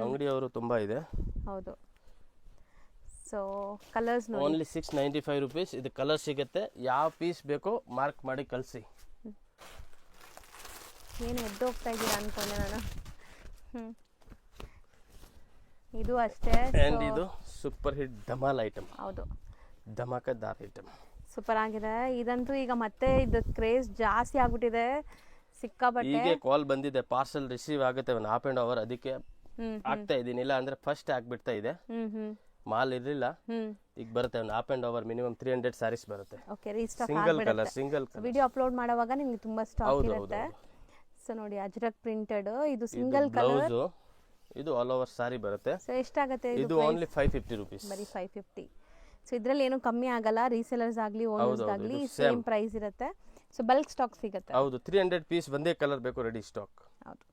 ಅಂಗಡಿಯವರು ತುಂಬ ಇದೆ. ಹೌದು. ಸೊ ಕಲರ್ಸ್ ನೋಡಿ, ಓನ್ಲಿ 695 ರುಪೀಸ್. ಇದು ಕಲರ್ ಸಿಗುತ್ತೆ. ಯಾವ ಪೀಸ್ ಬೇಕೋ ಮಾರ್ಕ್ ಮಾಡಿ ಕಳಿಸಿ. ಏನು ಎದ್ದು ಹೋಗ್ತಾ ಇದ್ದೀರಾ ಅನ್ಕೊಂಡೆ ನಾನು. ಇದು ಅಷ್ಟೇ. ಅಂಡ್ ಇದು ಸೂಪರ್ ಹಿಟ್ ಧಮಾಲ್ ಐಟಮ್. ಹೌದು, ಧಮಾಕದಾರ್ ಐಟಮ್. ಸೂಪರ್ ಆಗಿದೆ. ಇದಂತೂ ಈಗ ಮತ್ತೆ ಇದು ಕ್ರೇಜ್ ಜಾಸ್ತಿ ಆಗ್ಬಿಟ್ಟಿದೆ ಸಿಕ್ಕಾಪಟ್ಟೆ. ಈಗ ಕಾಲ್ ಬಂದಿದೆ, ಪಾರ್ಸಲ್ ರಿಸೀವ್ ಆಗುತ್ತೆ 1 half an hour, ಅದಕ್ಕೆ ಆಗ್ತಾ ಇದ್ದೀನಿ. ಇಲ್ಲ ಅಂದ್ರೆ ಫಸ್ಟ್ ಆಗ್ಬಿಡ್ತಾ ಇದೆ. ಮಾಲ್ ಇರಲಿಲ್ಲ, ಈಗ ಬರುತ್ತೆ 1 half an hour, minimum 300 saris ಬರುತ್ತೆ. Okay, restock single colour, single colour. Video upload ಮಾಡುವಾಗ ನಿಮಗೆ ತುಂಬಾ ಸ್ಟಾಕ್ ಇರುತ್ತೆ. ಸೊ ನೋಡಿ, ಅಜ್ರಕ್ ಪ್ರಿಂಟೆಡ್, ಇದು ಸಿಂಗಲ್ ಕಲರ್. ಇದು ಆಲ್ ಓವರ್ ಸಾರಿ ಬರುತ್ತೆ. ಸೊ ಎಷ್ಟಾಗುತ್ತೆ ಇದು? Only 550 rupees. ಬರೀ 550. ಸೊ ಇದರಲ್ಲಿ ಏನು ಕಮ್ಮಿ ಆಗಲ್ಲ. ರೀಸೆಲರ್ಸ್ ಆಗಲಿ ಓನರ್ಸ್ ಆಗಲಿ ಸೇಮ್ ಪ್ರೈಸ್ ಇರುತ್ತೆ. ಸೊ ಬಲ್ಕ್ ಸ್ಟಾಕ್ ಸಿಗುತ್ತೆ. ಹೌದು, 300 ಪೀಸ್ ಒಂದೇ ಕಲರ್ ಬೇಕು, ರೆಡಿ ಸ್ಟಾಕ್. ಹೌದು.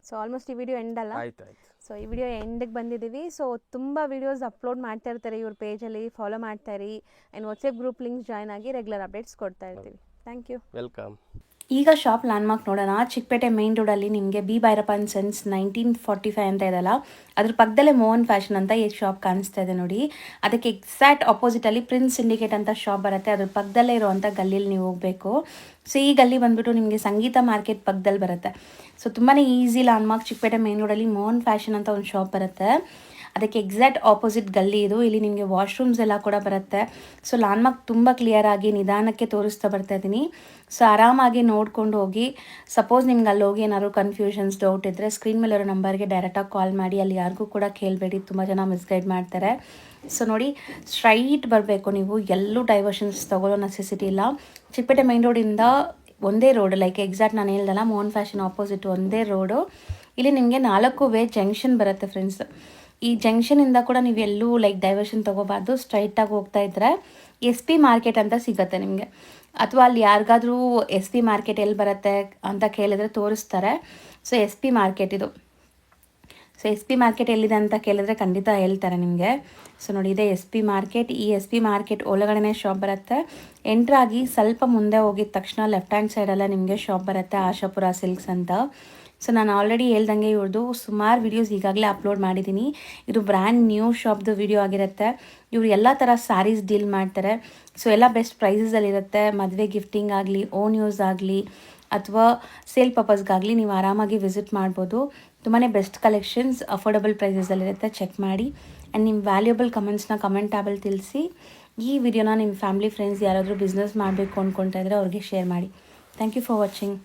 ಸೊ ಆಲ್ಮೋಸ್ಟ್ ಈ ವಿಡಿಯೋ ಎಂಡ್ ಅಲ್ಲ? ಆಯ್ತು. ಸೊ ಈ ವಿಡಿಯೋ ಎಂಡಿಗೆ ಬಂದಿದ್ದೀವಿ. ಸೊ ತುಂಬ ವಿಡಿಯೋಸ್ ಅಪ್ಲೋಡ್ ಮಾಡ್ತಾ ಇರ್ತಾರೆ ಇವ್ರ ಪೇಜಲ್ಲಿ, ಫಾಲೋ ಮಾಡ್ತಾ ಇರಿ. And WhatsApp group links join ಆಗಿ ರೆಗ್ಯುಲರ್ ಅಪ್ಡೇಟ್ಸ್ ಕೊಡ್ತಾ ಇರ್ತೀವಿ. Thank you. ವೆಲ್ಕಮ್. ಈಗ ಶಾಪ್ ಲ್ಯಾಂಡ್ಮಾರ್ಕ್ ನೋಡೋಣ. ಚಿಕ್ಕಪೇಟೆ ಮೇನ್ ರೋಡಲ್ಲಿ ನಿಮಗೆ ಬಿ ಭೈರಪ್ಪ ಆ್ಯಂಡ್ ಸನ್ಸ್ 1945 ಅಂತ ಇದೆಯಲ್ಲ, ಅದ್ರ ಪಕ್ಕದಲ್ಲೇ ಮೋಹನ್ ಫ್ಯಾಷನ್ ಅಂತ ಈ ಶಾಪ್ ಕಾಣಿಸ್ತಾ ಇದೆ ನೋಡಿ. ಅದಕ್ಕೆ ಎಕ್ಸಾಕ್ಟ್ ಆಪೋಸಿಟಲ್ಲಿ ಪ್ರಿನ್ಸ್ ಸಿಂಡಿಕೇಟ್ ಅಂತ ಶಾಪ್ ಬರುತ್ತೆ. ಅದ್ರ ಪಕ್ಕದಲ್ಲೇ ಇರುವಂಥ ಗಲ್ಲಿಲಿ ನೀವು ಹೋಗಬೇಕು. ಸೊ ಈ ಗಲ್ಲಿ ಬಂದುಬಿಟ್ಟು ನಿಮಗೆ ಸಂಗೀತ ಮಾರ್ಕೆಟ್ ಪಕ್ಕದಲ್ಲಿ ಬರುತ್ತೆ. ಸೊ ತುಂಬಾ ಈಸಿ ಲ್ಯಾಂಡ್ಮಾರ್ಕ್. ಚಿಕ್ಕಪೇಟೆ ಮೇನ್ ರೋಡಲ್ಲಿ ಮೋಹನ್ ಫ್ಯಾಷನ್ ಅಂತ ಒಂದು ಶಾಪ್ ಬರುತ್ತೆ. ಅದಕ್ಕೆ ಎಕ್ಸಾಕ್ಟ್ ಆಪೋಸಿಟ್ ಗಲ್ಲಿ ಇದು. ಇಲ್ಲಿ ನಿಮಗೆ ವಾಶ್ರೂಮ್ಸ್ ಎಲ್ಲ ಕೂಡ ಬರುತ್ತೆ. ಸೊ ಲ್ಯಾಂಡ್ಮಾರ್ಕ್ ತುಂಬ ಕ್ಲಿಯರ್ ಆಗಿ ನಿಧಾನಕ್ಕೆ ತೋರಿಸ್ತಾ ಬರ್ತಾ ಇದ್ದೀನಿ. ಸೊ ಆರಾಮಾಗಿ ನೋಡ್ಕೊಂಡು ಹೋಗಿ. ಸಪೋಸ್ ನಿಮ್ಗೆ ಅಲ್ಲಿ ಹೋಗಿ ಏನಾದ್ರು ಕನ್ಫ್ಯೂಷನ್ಸ್ ಡೌಟ್ ಇದ್ದರೆ ಸ್ಕ್ರೀನ್ ಮೇಲೆ ಇರೋ ನಂಬರ್ಗೆ ಡೈರೆಕ್ಟಾಗಿ ಕಾಲ್ ಮಾಡಿ. ಅಲ್ಲಿ ಯಾರಿಗೂ ಕೂಡ ಕೇಳಬೇಡಿ, ತುಂಬ ಜನ ಮಿಸ್ಗೈಡ್ ಮಾಡ್ತಾರೆ. ಸೊ ನೋಡಿ, ಸ್ಟ್ರೈಟ್ ಬರಬೇಕು ನೀವು, ಎಲ್ಲೂ ಡೈವರ್ಷನ್ಸ್ ತೊಗೊಳ್ಳೋ ನೆಸೆಸಿಟಿ ಇಲ್ಲ. ಚಿಕ್ಕಪೇಟೆ ಮೈನ್ ರೋಡಿಂದ ಒಂದೇ ರೋಡ್, ಲೈಕ್ ಎಕ್ಸಾಕ್ಟ್ ನಾನು ಹೇಳ್ದಲ್ಲ ಮೋಹನ್ ಫ್ಯಾಷನ್ ಆಪೋಸಿಟ್ ಒಂದೇ ರೋಡು. ಇಲ್ಲಿ ನಿಮಗೆ 4 ವೇ ಜಂಕ್ಷನ್ ಬರುತ್ತೆ ಫ್ರೆಂಡ್ಸ್. ಈ ಜಂಕ್ಷನಿಂದ ಕೂಡ ನೀವು ಎಲ್ಲೂ ಲೈಕ್ ಡೈವರ್ಷನ್ ತೊಗೋಬಾರ್ದು. ಸ್ಟ್ರೈಟಾಗಿ ಹೋಗ್ತಾ ಇದ್ದರೆ SP ಮಾರ್ಕೆಟ್ ಅಂತ ಸಿಗುತ್ತೆ ನಿಮಗೆ. ಅಥವಾ ಅಲ್ಲಿ ಯಾರಿಗಾದ್ರೂ SP ಮಾರ್ಕೆಟ್ ಎಲ್ಲಿ ಬರುತ್ತೆ ಅಂತ ಕೇಳಿದ್ರೆ ತೋರಿಸ್ತಾರೆ. ಸೊ SP ಮಾರ್ಕೆಟ್ ಇದು. ಸೊ SP ಮಾರ್ಕೆಟ್ ಎಲ್ಲಿದೆ ಅಂತ ಕೇಳಿದ್ರೆ ಖಂಡಿತ ಹೇಳ್ತಾರೆ ನಿಮಗೆ. ಸೊ ನೋಡಿ, ಇದೆ SP ಮಾರ್ಕೆಟ್. ಈ SP ಮಾರ್ಕೆಟ್ ಒಳಗಡೆನೇ ಶಾಪ್ ಬರುತ್ತೆ. ಎಂಟ್ರಾಗಿ ಸ್ವಲ್ಪ ಮುಂದೆ ಹೋಗಿದ ತಕ್ಷಣ ಲೆಫ್ಟ್ ಹ್ಯಾಂಡ್ ಸೈಡೆಲ್ಲ ನಿಮಗೆ ಶಾಪ್ ಬರುತ್ತೆ, ಆಶಾಪುರ ಸಿಲ್ಕ್ಸ್ ಅಂತ. ಸೊ ನಾನು ಆಲ್ರೆಡಿ ಹೇಳ್ದಂಗೆ ಇವ್ರದ್ದು ಸುಮಾರು ವೀಡಿಯೋಸ್ ಈಗಾಗಲೇ ಅಪ್ಲೋಡ್ ಮಾಡಿದ್ದೀನಿ. ಇದು ಬ್ರ್ಯಾಂಡ್ ನ್ಯೂ ಶಾಪ್ದು ವೀಡಿಯೋ ಆಗಿರುತ್ತೆ. ಇವರು ಎಲ್ಲ ಥರ ಸ್ಯಾರೀಸ್ ಡೀಲ್ ಮಾಡ್ತಾರೆ. ಸೊ ಎಲ್ಲ ಬೆಸ್ಟ್ ಪ್ರೈಸಸಲ್ಲಿರುತ್ತೆ. ಮದುವೆ ಗಿಫ್ಟಿಂಗ್ ಆಗಲಿ, ಓನ್ ಯೂಸ್ ಆಗಲಿ, ಅಥವಾ ಸೇಲ್ ಪರ್ಪಸ್ಗಾಗಲಿ ನೀವು ಆರಾಮಾಗಿ ವಿಸಿಟ್ ಮಾಡ್ಬೋದು. ತುಂಬಾ ಬೆಸ್ಟ್ ಕಲೆಕ್ಷನ್ಸ್ ಅಫೋರ್ಡಬಲ್ ಪ್ರೈಸಸಲ್ಲಿರುತ್ತೆ. ಚೆಕ್ ಮಾಡಿ. ಆ್ಯಂಡ್ ನಿಮ್ಮ ವ್ಯಾಲ್ಯೂಬಲ್ ಕಮೆಂಟ್ಸ್ನ ಕಮೆಂಟ್ ಟ್ಯಾಬಲ್ಲಿ ತಿಳಿಸಿ. ಈ ವಿಡಿಯೋನ ನಿಮ್ಮ ಫ್ಯಾಮಿಲಿ ಫ್ರೆಂಡ್ಸ್ ಯಾರಾದರೂ ಬಿಸ್ನೆಸ್ ಮಾಡಬೇಕು ಅಂದ್ಕೊಳ್ತಾ ಇದ್ದರೆ ಅವ್ರಿಗೆ ಶೇರ್ ಮಾಡಿ. Thank you for watching.